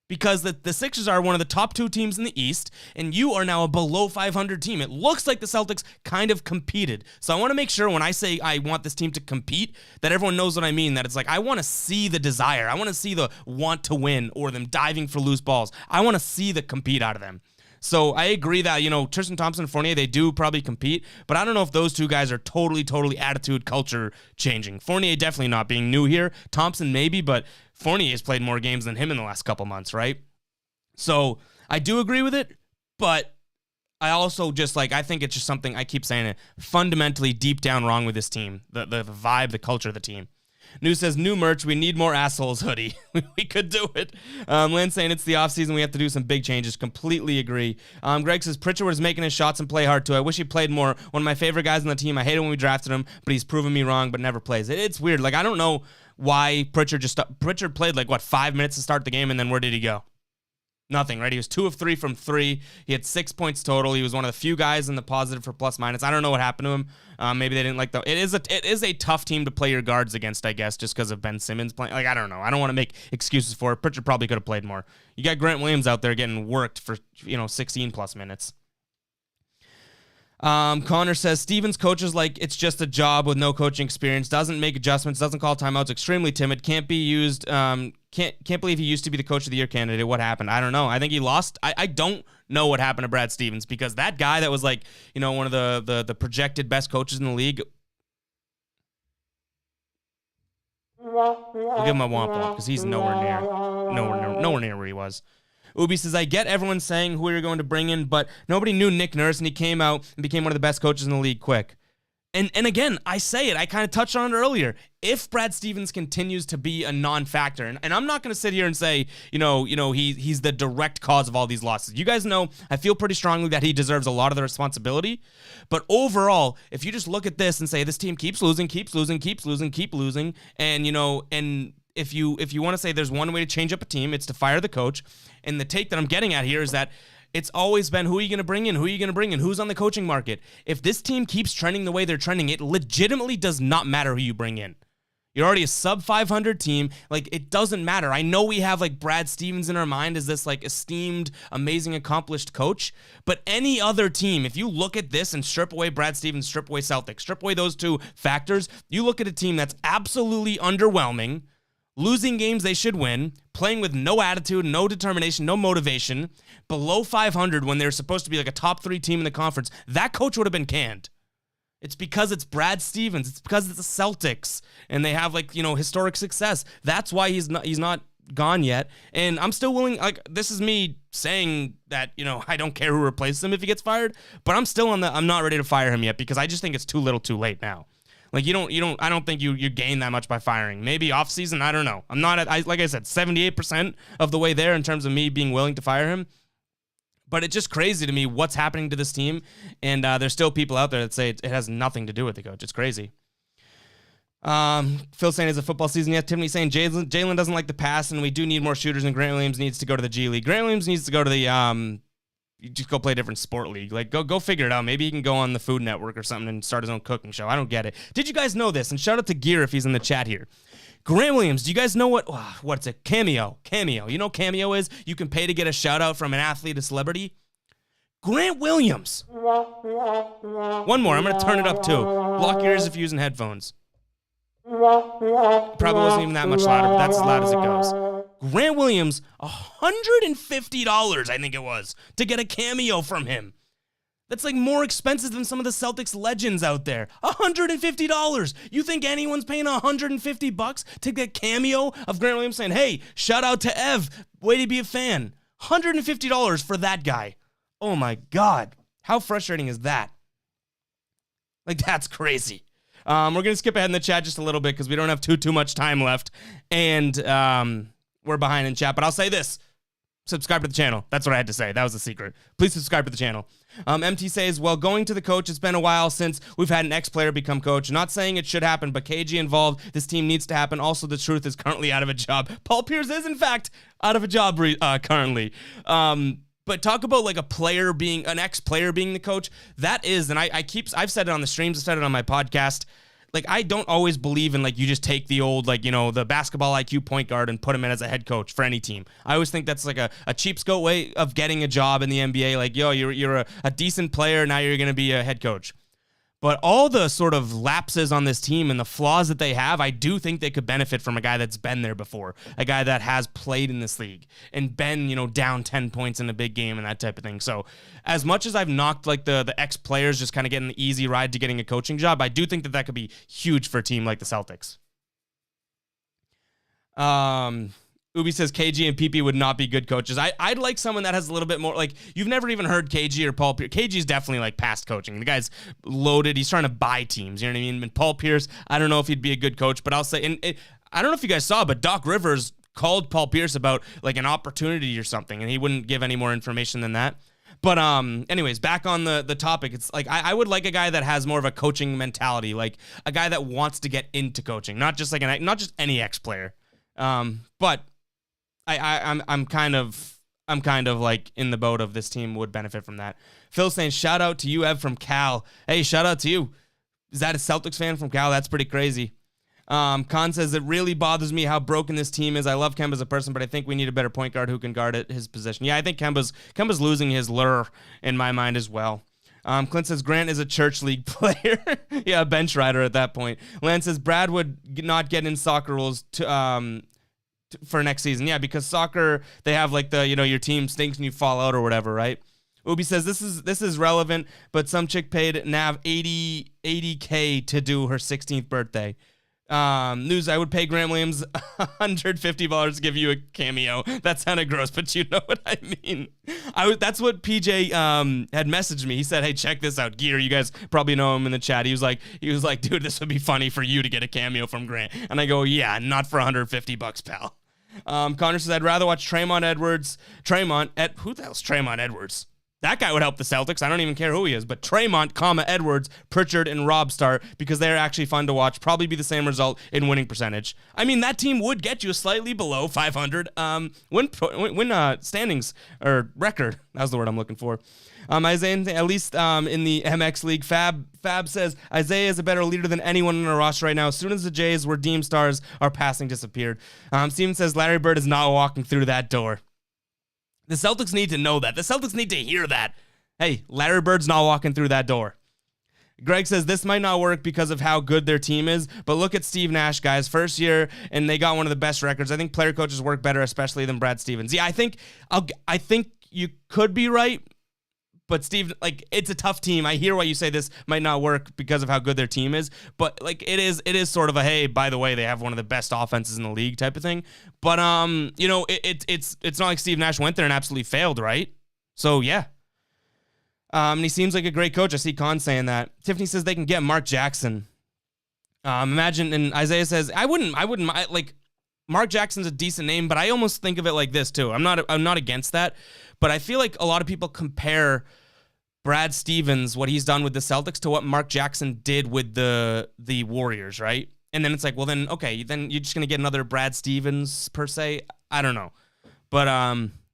[SPEAKER 1] because the Sixers are one of the top 2 teams in the East, and you are now a below 500 team. It looks like the Celtics kind of competed. So I want to make sure when I say I want this team to compete, that everyone knows what I mean, that it's like I want to see the desire. I want to see the want to win or them diving for loose balls. I want to see the compete out of them. So I agree that, Tristan Thompson and Fournier, they do probably compete, but I don't know if those two guys are totally attitude, culture changing. Fournier definitely not being new here. Thompson maybe, but Fournier has played more games than him in the last couple months, right? So I do agree with it, but I also just I think it's just something, I keep saying it, fundamentally deep down wrong with this team. The vibe, the culture of the team. News says, new merch, we need more assholes hoodie. We could do it. Lynn saying it's the offseason, we have to do some big changes. Completely agree. Greg says, Pritchard was making his shots and play hard too. I wish he played more. One of my favorite guys on the team. I hated when we drafted him, but he's proven me wrong, but never plays. It's weird. I don't know why Pritchard played 5 minutes to start the game, and then where did he go? Nothing, right? He was 2 of 3 from 3. He had 6 points total. He was one of the few guys in the positive for plus minus. I don't know what happened to him. Maybe they didn't like it is a tough team to play your guards against, I guess, just because of Ben Simmons playing. I don't know. I don't want to make excuses for it. Pritchard probably could have played more. You got Grant Williams out there getting worked for 16 plus minutes. Connor says Stevens coaches like it's just a job with no coaching experience, doesn't make adjustments, doesn't call timeouts, extremely timid, can't be used, can't believe he used to be the coach of the year candidate. What happened? I don't know. I think he lost. I don't know what happened to Brad Stevens, because that guy that was one of the projected best coaches in the league. We'll give him a womp womp because he's nowhere near where he was. Ubi says, I get everyone saying who you're going to bring in, but nobody knew Nick Nurse, and he came out and became one of the best coaches in the league quick. And again, I say it, I kind of touched on it earlier. If Brad Stevens continues to be a non-factor, and I'm not going to sit here and say, he's the direct cause of all these losses. You guys know I feel pretty strongly that he deserves a lot of the responsibility. But overall, if you just look at this and say this team keeps losing, and if you want to say there's one way to change up a team, it's to fire the coach. And the take that I'm getting at here is that it's always been, who are you going to bring in? Who's on the coaching market? If this team keeps trending the way they're trending, it legitimately does not matter who you bring in. You're already a sub 500 team. It doesn't matter. I know we have Brad Stevens in our mind as this esteemed, amazing, accomplished coach, but any other team, if you look at this and strip away Brad Stevens, strip away Celtics, strip away those two factors, you look at a team that's absolutely underwhelming, losing games they should win, playing with no attitude, no determination, no motivation, below 500 when they're supposed to be a top 3 team in the conference. That coach would have been canned. It's because it's Brad Stevens. It's because it's the Celtics, and they have historic success. That's why he's not gone yet. And I'm still willing. This is me saying that I don't care who replaces him if he gets fired, but I'm still I'm not ready to fire him yet, because I just think it's too little, too late now. I don't think you gain that much by firing. Maybe off season, I don't know. I'm not like I said, 78% of the way there in terms of me being willing to fire him. But it's just crazy to me what's happening to this team, and there's still people out there that say it has nothing to do with the coach. It's crazy. Phil saying it's a football season yet. Tiffany saying Jalen doesn't like the pass, and we do need more shooters, and Grant Williams needs to go to the G League. Grant Williams needs to go to the you just go play a different sport league. Go figure it out. Maybe he can go on the Food Network or something and start his own cooking show. I don't get it. Did you guys know this? And shout out to Gear if he's in the chat here. Grant Williams, do you guys know what's a cameo? Cameo. You know what Cameo is? You can pay to get a shout out from an athlete, a celebrity. Grant Williams. One more. I'm going to turn it up too. Block your ears if you're using headphones. Probably wasn't even that much louder, but that's as loud as it goes. Grant Williams, $150, I think it was, to get a cameo from him. That's more expensive than some of the Celtics legends out there. $150. You think anyone's paying $150 to get a cameo of Grant Williams saying, hey, shout out to Ev, way to be a fan. $150 for that guy. Oh my God. How frustrating is that? That's crazy. We're going to skip ahead in the chat just a little bit because we don't have too much time left. And we're behind in chat. But I'll say this. subscribe to the channel. That's what I had to say. That was the secret. Please subscribe to the channel. MT says, well, going to the coach, it's been a while since we've had an ex-player become coach. Not saying it should happen, but KG involved. This team needs to happen. Also, the truth is currently out of a job. Paul Pierce is, in fact, out of a job currently. But talk about like an ex-player being the coach. That is, and I've said it on the streams, I've said it on my podcast. Like, I don't always believe in, like, you just take the old, like, the basketball IQ point guard and put him in as a head coach for any team. I always think that's, like, a cheapskate way of getting a job in the NBA. Like, yo, you're a decent player, now you're going to be a head coach. But all the sort of lapses on this team and the flaws that they have, I do think they could benefit from a guy that's been there before, a guy that has played in this league and been, down 10 points in a big game and that type of thing. So as much as I've knocked like the ex-players just kind of getting the easy ride to getting a coaching job, I do think that could be huge for a team like the Celtics. Ubi says KG and PP would not be good coaches. I'd like someone that has a little bit more, like, you've never even heard KG or Paul Pierce. KG's definitely, like, past coaching. The guy's loaded. He's trying to buy teams, you know what I mean? And Paul Pierce, I don't know if he'd be a good coach, but I'll say, I don't know if you guys saw, but Doc Rivers called Paul Pierce about, like, an opportunity or something, and he wouldn't give any more information than that. But anyways, back on the topic, it's like I would like a guy that has more of a coaching mentality, like a guy that wants to get into coaching, not just any ex-player. But I'm kind of like in the boat of this team would benefit from that. Phil saying, shout out to you, Ev from Cal. Hey, shout out to you. Is that a Celtics fan from Cal? That's pretty crazy. Khan says, it really bothers me how broken this team is. I love Kemba as a person, but I think we need a better point guard who can guard at his position. Yeah, I think Kemba's losing his lure in my mind as well. Clint says, Grant is a church league player. Yeah, a bench rider at that point. Lance says, Brad would not get in soccer rules for next season. Yeah, because soccer, they have like the, your team stinks and you fall out or whatever, right? Ubi says, this is relevant, but some chick paid Nav 80K to do her 16th birthday. News, I would pay Grant Williams $150 to give you a cameo. That sounded gross, but you know what I mean. That's what PJ had messaged me. He said, hey, check this out, Gear. You guys probably know him in the chat. He was like, dude, this would be funny for you to get a cameo from Grant. And I go, yeah, not for $150, pal. Connor says, I'd rather watch who the hell's Tremont Edwards? That guy would help the Celtics. I don't even care who he is, but Tremont, Edwards, Pritchard, and Robb start because they're actually fun to watch. Probably be the same result in winning percentage. I mean, that team would get you slightly below 500 win standings or record. That was the word I'm looking for. Isaiah, at least in the MX League, Fab says, Isaiah is a better leader than anyone on our roster right now. As soon as the Jays were deemed stars, our passing disappeared. Steven says, Larry Bird is not walking through that door. The Celtics need to know that. The Celtics need to hear that. Hey, Larry Bird's not walking through that door. Greg says, this might not work because of how good their team is, but look at Steve Nash, guys. First year, and they got one of the best records. I think player coaches work better, especially than Brad Stevens. Yeah, I think you could be right, but Steve, like, it's a tough team. I hear why you say this might not work because of how good their team is, but like it is sort of a, hey, by the way, they have one of the best offenses in the league type of thing. But it's not like Steve Nash went there and absolutely failed, right? So yeah. And he seems like a great coach. I see Khan saying that. Tiffany says they can get Mark Jackson. Imagine, and Isaiah says, I wouldn't like, Mark Jackson's a decent name, but I almost think of it like this too. I'm not against that, but I feel like a lot of people compare Brad Stevens, what he's done with the Celtics, to what Mark Jackson did with the Warriors, right? And then it's like, well, then okay, then you're just gonna get another Brad Stevens per se. I don't know, but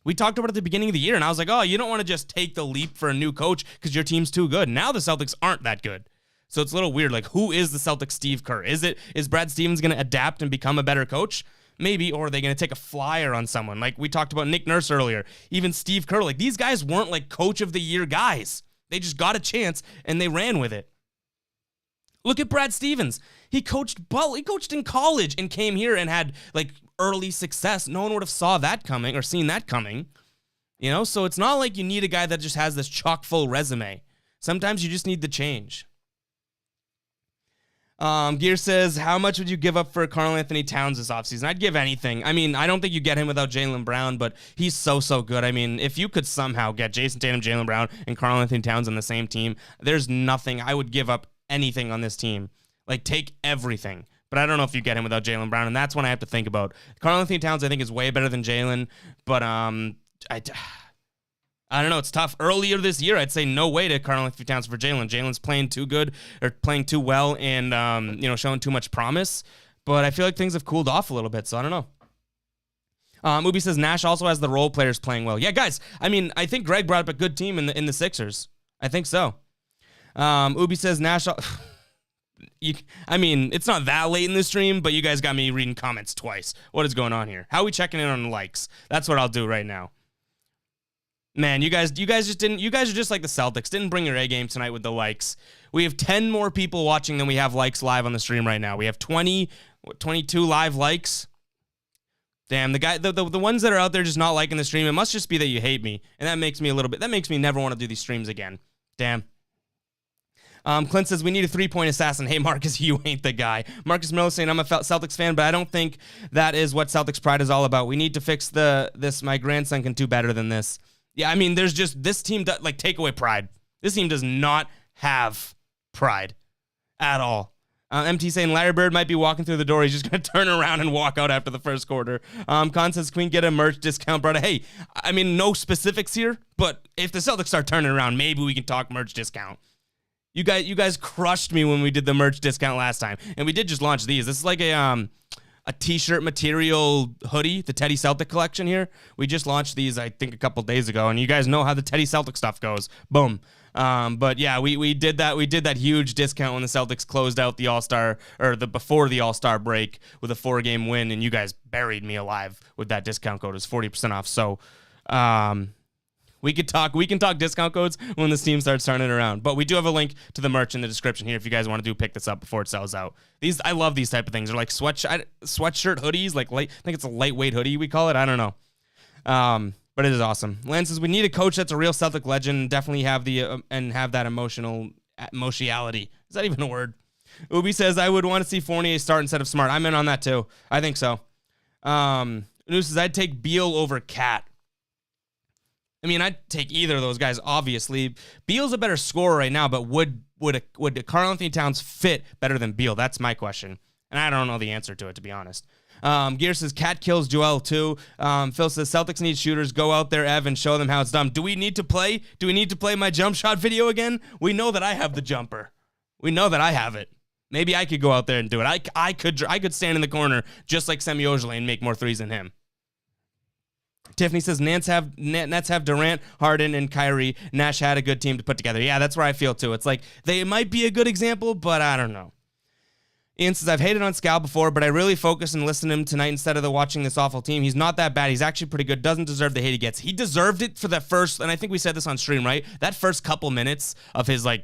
[SPEAKER 1] we talked about it at the beginning of the year, and I was like, oh, you don't want to just take the leap for a new coach because your team's too good. Now the Celtics aren't that good. So it's a little weird. Like, who is the Celtics Steve Kerr? Is Brad Stevens going to adapt and become a better coach? Maybe. Or are they going to take a flyer on someone? Like we talked about Nick Nurse earlier. Even Steve Kerr. Like, these guys weren't like coach of the year guys. They just got a chance and they ran with it. Look at Brad Stevens. He coached in college and came here and had like early success. No one would have saw that coming or seen that coming. So it's not like you need a guy that just has this chock full resume. Sometimes you just need the change. Gear says, how much would you give up for Karl-Anthony Towns this offseason? I'd give anything. I mean, I don't think you get him without Jaylen Brown, but he's so good. I mean, if you could somehow get Jason Tatum, Jaylen Brown, and Karl-Anthony Towns on the same team, there's nothing. I would give up anything on this team. Like, take everything. But I don't know if you get him without Jaylen Brown, and that's when I have to think about. Karl-Anthony Towns, I think, is way better than Jaylen, but I don't know. It's tough. Earlier this year, I'd say no way to Karl-Anthony Towns for Jalen. Jalen's playing too good or playing too well and, showing too much promise. But I feel like things have cooled off a little bit, so I don't know. Ubi says Nash also has the role players playing well. Yeah, guys, I think Greg brought up a good team in the Sixers. I think so. Ubi says Nash... it's not that late in the stream, but you guys got me reading comments twice. What is going on here? How are we checking in on likes? That's what I'll do right now. Man, you guys are just like the Celtics. Didn't bring your A game tonight with the likes. We have 10 more people watching than we have likes live on the stream right now. We have 22 live likes. Damn, the ones that are out there just not liking the stream, it must just be that you hate me. And that makes me never want to do these streams again. Damn. Clint says, we need a three-point assassin. Hey, Marcus, you ain't the guy. Marcus Miller saying, I'm a Celtics fan, but I don't think that is what Celtics pride is all about. We need to fix this. My grandson can do better than this. Yeah, there's just, this team, take away pride. This team does not have pride at all. MT saying Larry Bird might be walking through the door. He's just going to turn around and walk out after the first quarter. Con says, can we get a merch discount, brother? Hey, no specifics here, but if the Celtics start turning around, maybe we can talk merch discount. You guys crushed me when we did the merch discount last time, and we did just launch these. This is like a t-shirt material hoodie, the Teddy Celtic collection here. We just launched these, I think, a couple days ago, and you guys know how the Teddy Celtic stuff goes. Boom. But yeah, we did that. We did that huge discount when the Celtics closed out the All-Star or before the All-Star break with a 4-game win, and you guys buried me alive with that discount code. It was 40% off. So, we can talk discount codes when this team starts turning around. But we do have a link to the merch in the description here if you guys want to pick this up before it sells out. I love these type of things. They're like sweatshirt hoodies, I think it's a lightweight hoodie we call it. I don't know. But it is awesome. Lance says we need a coach that's a real Celtic legend. Definitely have have that emotionality. Is that even a word? Ubi says I would want to see Fournier start instead of Smart. I'm in on that too. I think so. New says I'd take Beal over Cat. I'd take either of those guys, obviously. Beal's a better scorer right now, but would Karl-Anthony Towns fit better than Beal? That's my question. And I don't know the answer to it, to be honest. Gear says, Cat kills Joel too. Phil says, Celtics need shooters. Go out there, Ev, and show them how it's done. Do we need to play my jump shot video again? We know that I have the jumper. We know that I have it. Maybe I could go out there and do it. I could stand in the corner just like Semi Ojeleye and make more threes than him. Tiffany says Nets have Durant, Harden, and Kyrie. Nash had a good team to put together. Yeah, that's where I feel too. It's like they might be a good example, but I don't know. Ian says, I've hated on Scal before, but I really focused and listened to him tonight instead of watching this awful team. He's not that bad. He's actually pretty good. Doesn't deserve the hate he gets. He deserved it for that first, and I think we said this on stream, right? That first couple minutes of his, when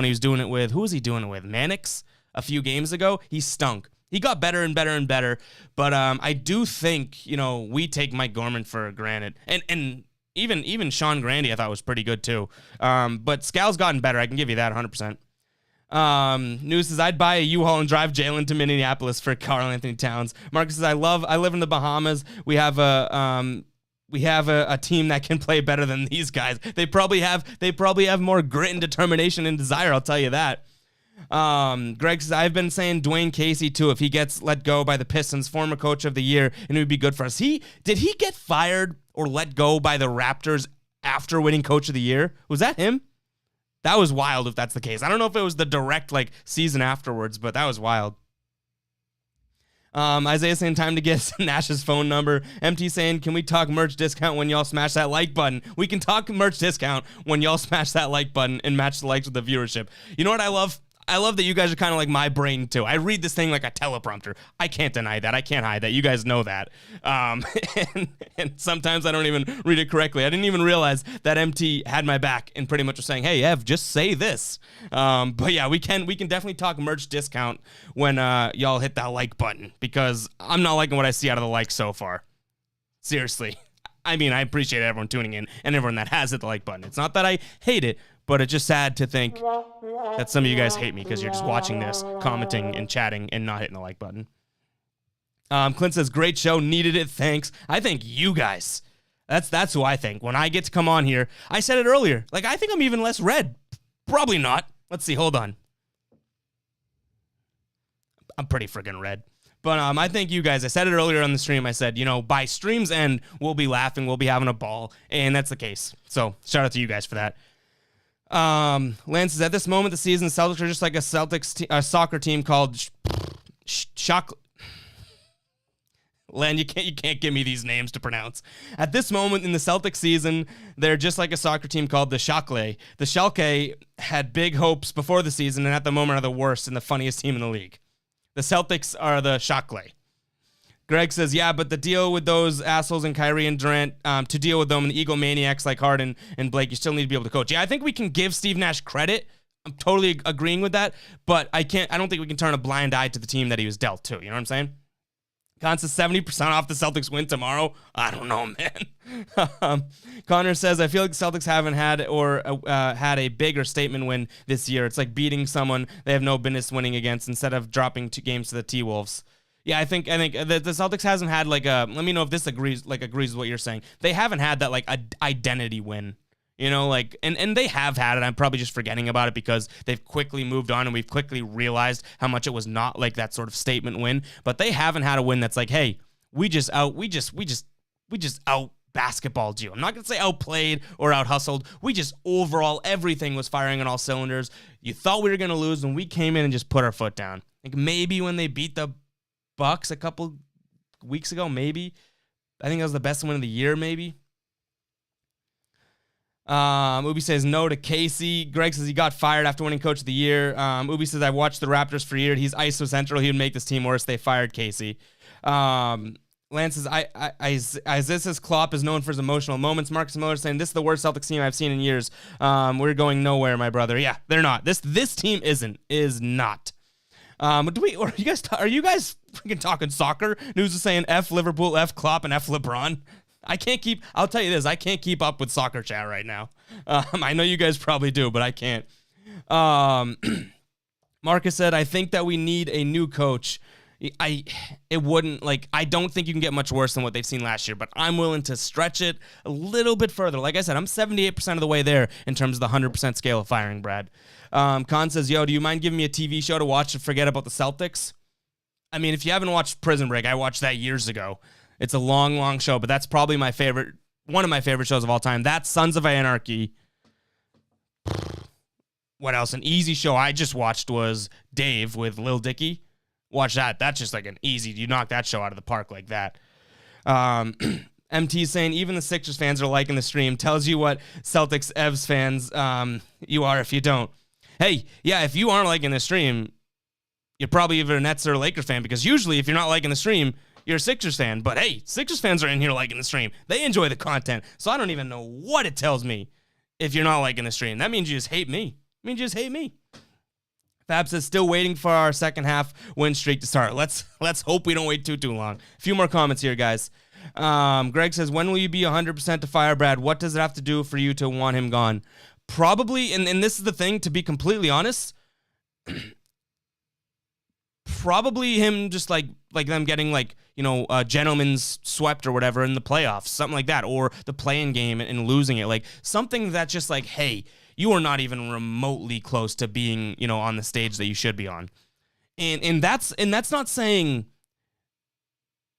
[SPEAKER 1] he was doing it with, who was he doing it with? Mannix a few games ago? He stunk. He got better and better and better, but I do think, we take Mike Gorman for granted. And even Sean Grandy I thought was pretty good too. But Scal's gotten better. I can give you that 100%. News says, I'd buy a U-Haul and drive Jalen to Minneapolis for Karl-Anthony Towns. Marcus says, I live in the Bahamas. We have a team that can play better than these guys. They probably have more grit and determination and desire, I'll tell you that. Greg says, I've been saying Dwayne Casey too, if he gets let go by the Pistons, former coach of the year, and it would be good for us. Did he get fired or let go by the Raptors after winning coach of the year? Was that him? That was wild if that's the case. I don't know if it was the direct season afterwards, but that was wild. Isaiah saying time to get Nash's phone number. MT saying, can we talk merch discount when y'all smash that like button? We can talk merch discount when y'all smash that like button and match the likes with the viewership. You know what I love? I love that you guys are kind of like my brain too. I read this thing like a teleprompter. I can't deny that. I can't hide that. You guys know that. And sometimes I don't even read it correctly. I didn't even realize that MT had my back and pretty much was saying, hey, Ev, just say this. But yeah, we can definitely talk merch discount when y'all hit that like button, because I'm not liking what I see out of the likes so far. Seriously. I appreciate everyone tuning in and everyone that has hit the like button. It's not that I hate it, but it's just sad to think that some of you guys hate me because you're just watching this, commenting and chatting and not hitting the like button. Clint says, great show, needed it, thanks. I thank you guys. That's who I think. When I get to come on here, I said it earlier, I think I'm even less red. Probably not. Let's see, hold on. I'm pretty friggin' red. But I thank you guys. I said it earlier on the stream. I said, by stream's end, we'll be laughing, we'll be having a ball, and that's the case. So shout out to you guys for that. Lance says, at this moment of the season, the Celtics are just like a soccer team called Shock. Len, you can't give me these names to pronounce. At this moment in the Celtics season, they're just like a soccer team called the Schalke. The Schalke had big hopes before the season, and at the moment are the worst and the funniest team in the league. The Celtics are the Schalke. Greg says, yeah, but the deal with those assholes and Kyrie and Durant, to deal with them and the egomaniacs like Harden and Blake, you still need to be able to coach. Yeah, I think we can give Steve Nash credit. I'm totally agreeing with that, but I don't think we can turn a blind eye to the team that he was dealt to. You know what I'm saying? Con says 70% off the Celtics win tomorrow. I don't know, man. Connor says, I feel like the Celtics haven't had had a bigger statement win this year. It's like beating someone they have no business winning against instead of dropping 2 games to the T-Wolves. Yeah, I think the Celtics hasn't had like a, let me know if this agrees with what you're saying. They haven't had that like a identity win. And they have had it. I'm probably just forgetting about it because they've quickly moved on and we've quickly realized how much it was not like that sort of statement win. But they haven't had a win that's like, hey, we just out basketballed you. I'm not gonna say outplayed or out hustled. We just overall everything was firing on all cylinders. You thought we were gonna lose when we came in and just put our foot down. Like maybe when they beat the Bucks a couple weeks ago, maybe. I think that was the best win of the year, maybe. Ubi says no to Casey. Greg says he got fired after winning Coach of the Year. Ubi says I've watched the Raptors for years. He's ISO Central. He would make this team worse. They fired Casey. Lance says Isaiah Klopp is known for his emotional moments. Marcus Miller saying this is the worst Celtics team I've seen in years. We're going nowhere, my brother. Yeah, they're not. This team is not. Are you guys freaking talking soccer? News is saying F Liverpool, F Klopp, and F LeBron. I'll tell you this, I can't keep up with soccer chat right now. I know you guys probably do, but I can't. Marcus said, I think that we need a new coach. I don't think you can get much worse than what they've seen last year, but I'm willing to stretch it a little bit further. Like I said, I'm 78% of the way there in terms of the 100% scale of firing Brad. Khan says, yo, do you mind giving me a TV show to watch and forget about the Celtics? I mean, if you haven't watched Prison Break, I watched that years ago. It's a long, long show, but that's probably one of my favorite shows of all time. That's Sons of Anarchy. What else? An easy show I just watched was Dave with Lil Dicky. Watch that. That's just like an easy, you knock that show out of the park like that. MT saying, even the Sixers fans are liking the stream. Tells you what Celtics Evs fans you are if you don't. Hey, yeah, if you aren't liking the stream, you're probably either a Nets or a Lakers fan, because usually if you're not liking the stream, you're a Sixers fan. But hey, Sixers fans are in here liking the stream. They enjoy the content. So I don't even know what it tells me if you're not liking the stream. That means you just hate me. Fab says, still waiting for our second half win streak to start. Let's hope we don't wait too long. A few more comments here, guys. Greg says, when will you be 100% to fire Brad? What does it have to do for you to want him gone? Probably, and this is the thing, to be completely honest, probably him just like them getting gentleman's swept or whatever in the playoffs, something like that, or the play-in game and losing it, like something that's just like, hey, you are not even remotely close to being, on the stage that you should be on, and that's not saying.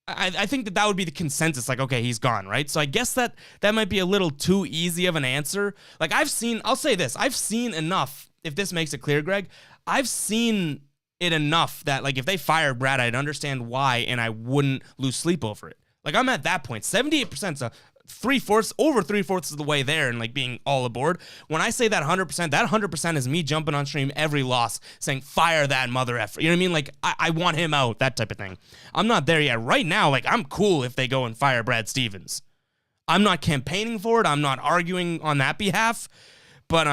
[SPEAKER 1] I think that would be the consensus, like, okay, he's gone, right? So I guess that might be a little too easy of an answer. Like, I'll say this, I've seen enough, if this makes it clear, Greg, I've seen it enough that, like, if they fired Brad, I'd understand why, and I wouldn't lose sleep over it. Like, I'm at that point. 78%, so over 3/4 of the way there, and like being all aboard. When I say that 100%, that 100% is me jumping on stream every loss saying, fire that mother effer. You know what I mean? Like, I want him out, that type of thing. I'm not there yet. Right now, like, I'm cool if they go and fire Brad Stevens. I'm not campaigning for it. I'm not arguing on that behalf. But,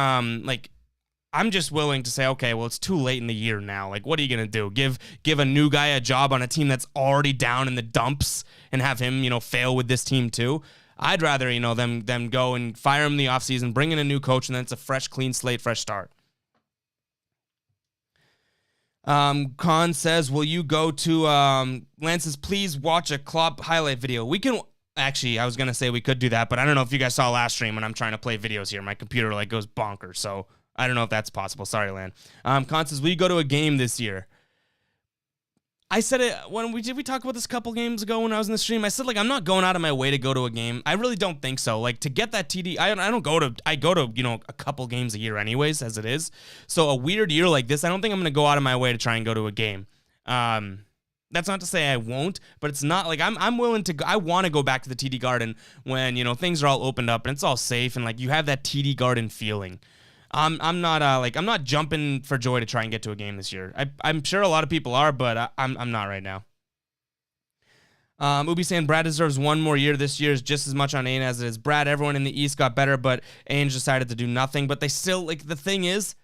[SPEAKER 1] I'm just willing to say, okay, well, it's too late in the year now. Like, what are you going to do? Give a new guy a job on a team that's already down in the dumps and have him, fail with this team too? I'd rather, them go and fire him in the offseason, bring in a new coach, and then it's a fresh, clean slate, fresh start. Khan says, will you go to, Lance says, please watch a Klopp highlight video. We can, actually, I was going to say we could do that, but I don't know if you guys saw last stream when I'm trying to play videos here. My computer, goes bonkers, so I don't know if that's possible. Sorry, Lan. Khan says, will you go to a game this year? I said it when we talk about this a couple games ago when I was in the stream. I said, like, I'm not going out of my way to go to a game. I really don't think so. Like, to get that TD, I go to, you know, a couple games a year anyways, as it is. So a weird year like this, I don't think I'm going to go out of my way to try and go to a game. That's not to say I won't, but it's not like I'm willing to go. I want to go back to the TD Garden when, you know, things are all opened up and it's all safe and like you have that TD Garden feeling. I'm not jumping for joy to try and get to a game this year. I'm sure a lot of people are, but I'm not right now. Ubi saying Brad deserves one more year. This year is just as much on Ainge as it is Brad. Everyone in the East got better, but Ainge decided to do nothing. But they still, like, the thing is,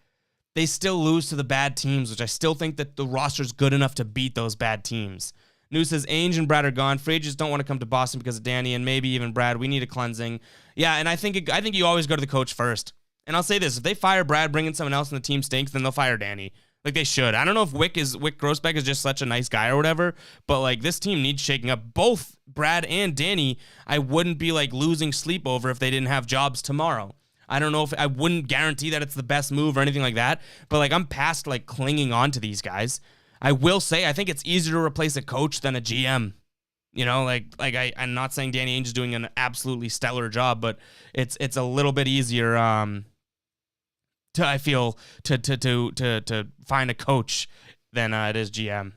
[SPEAKER 1] they still lose to the bad teams, which I still think that the roster's good enough to beat those bad teams. News says Ainge and Brad are gone. Free agents don't want to come to Boston because of Danny and maybe even Brad. We need a cleansing. Yeah, and I think you always go to the coach first. And I'll say this, if they fire Brad, bring in someone else and the team stinks, then they'll fire Danny. Like, they should. I don't know if Wick Grossbeck is just such a nice guy or whatever, but, like, this team needs shaking up. Both Brad and Danny, I wouldn't be, like, losing sleep over if they didn't have jobs tomorrow. I don't know if I wouldn't guarantee that it's the best move or anything like that, but, like, I'm past, like, clinging on to these guys. I will say I think it's easier to replace a coach than a GM. You know, I'm not saying Danny Ainge is doing an absolutely stellar job, but it's a little bit easier to find a coach than it is GM.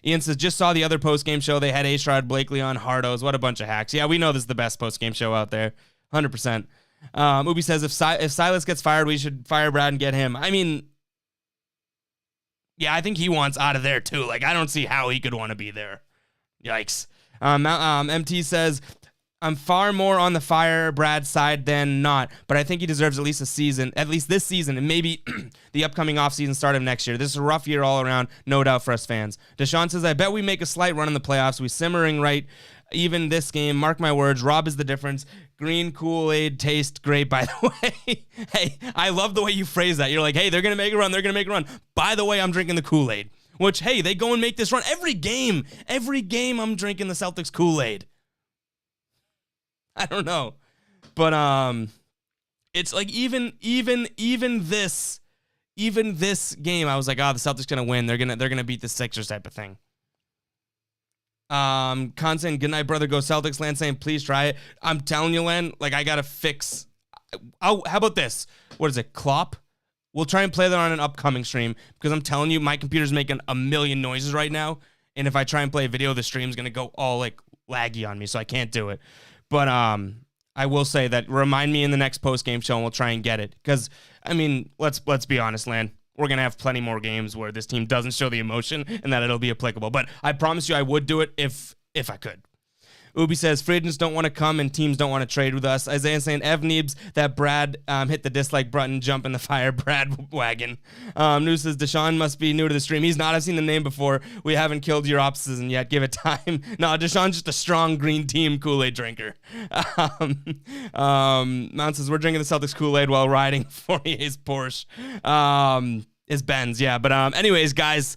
[SPEAKER 1] Ian says, just saw the other post-game show. They had A-Shrod, Blakely on Hardos. What a bunch of hacks. Yeah, we know this is the best post-game show out there. 100%. Ubi says, if Silas gets fired, we should fire Brad and get him. I mean, yeah, I think he wants out of there too. Like, I don't see how he could want to be there. Yikes. MT says, I'm far more on the fire Brad side than not, but I think he deserves at least this season, and maybe the upcoming offseason start of next year. This is a rough year all around, no doubt for us fans. Deshaun says, I bet we make a slight run in the playoffs. We simmering right even this game. Mark my words, Rob is the difference. Green Kool-Aid tastes great, by the way. Hey, I love the way you phrase that. You're like, hey, they're going to make a run. They're going to make a run. By the way, I'm drinking the Kool-Aid. Which, hey, they go and make this run. Every game I'm drinking the Celtics Kool-Aid. I don't know. But it's like even this game, I was like, the Celtics gonna win. They're gonna beat the Sixers type of thing. Con saying, good night, brother. Go Celtics. Lan saying, please try it. I'm telling you, Lan, like, I gotta fix. How about this? What is it? Klopp? We'll try and play that on an upcoming stream because I'm telling you, my computer's making a million noises right now. And if I try and play a video, the stream's going to go all like laggy on me. So I can't do it. But I will say that remind me in the next post-game show and we'll try and get it. Because, I mean, let's be honest, Lan. We're going to have plenty more games where this team doesn't show the emotion and that it'll be applicable. But I promise you I would do it if I could. Ubi says, free agents don't want to come and teams don't want to trade with us. Isaiah saying, Ev Neebs, that Brad hit the dislike button, jump in the fire, Brad wagon. News says, Deshaun must be new to the stream. He's not. I've seen the name before. We haven't killed your opposition yet. Give it time. No, Deshaun's just a strong green team Kool-Aid drinker. Mount says, we're drinking the Celtics Kool-Aid while riding Fournier's Porsche. His Benz, yeah. But anyways, guys,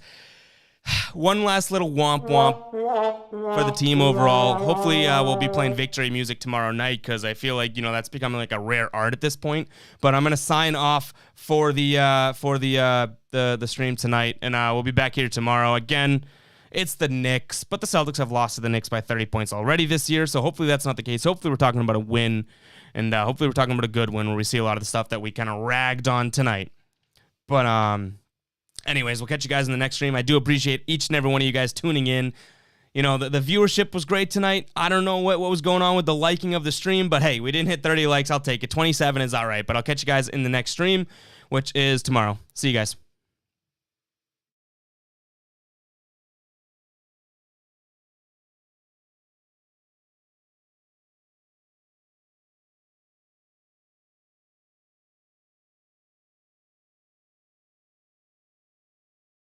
[SPEAKER 1] one last little womp womp for the team overall. Hopefully we'll be playing victory music tomorrow night because I feel like, you know, that's becoming like a rare art at this point. But I'm gonna sign off for the stream tonight, and we'll be back here tomorrow. Again, it's the Knicks, but the Celtics have lost to the Knicks by 30 points already this year, so hopefully that's not the case. Hopefully we're talking about a win, and hopefully we're talking about a good win where we see a lot of the stuff that we kind of ragged on tonight. But anyways, we'll catch you guys in the next stream. I do appreciate each and every one of you guys tuning in. You know, the viewership was great tonight. I don't know what was going on with the liking of the stream, but hey, we didn't hit 30 likes. I'll take it. 27 is all right, but I'll catch you guys in the next stream, which is tomorrow. See you guys.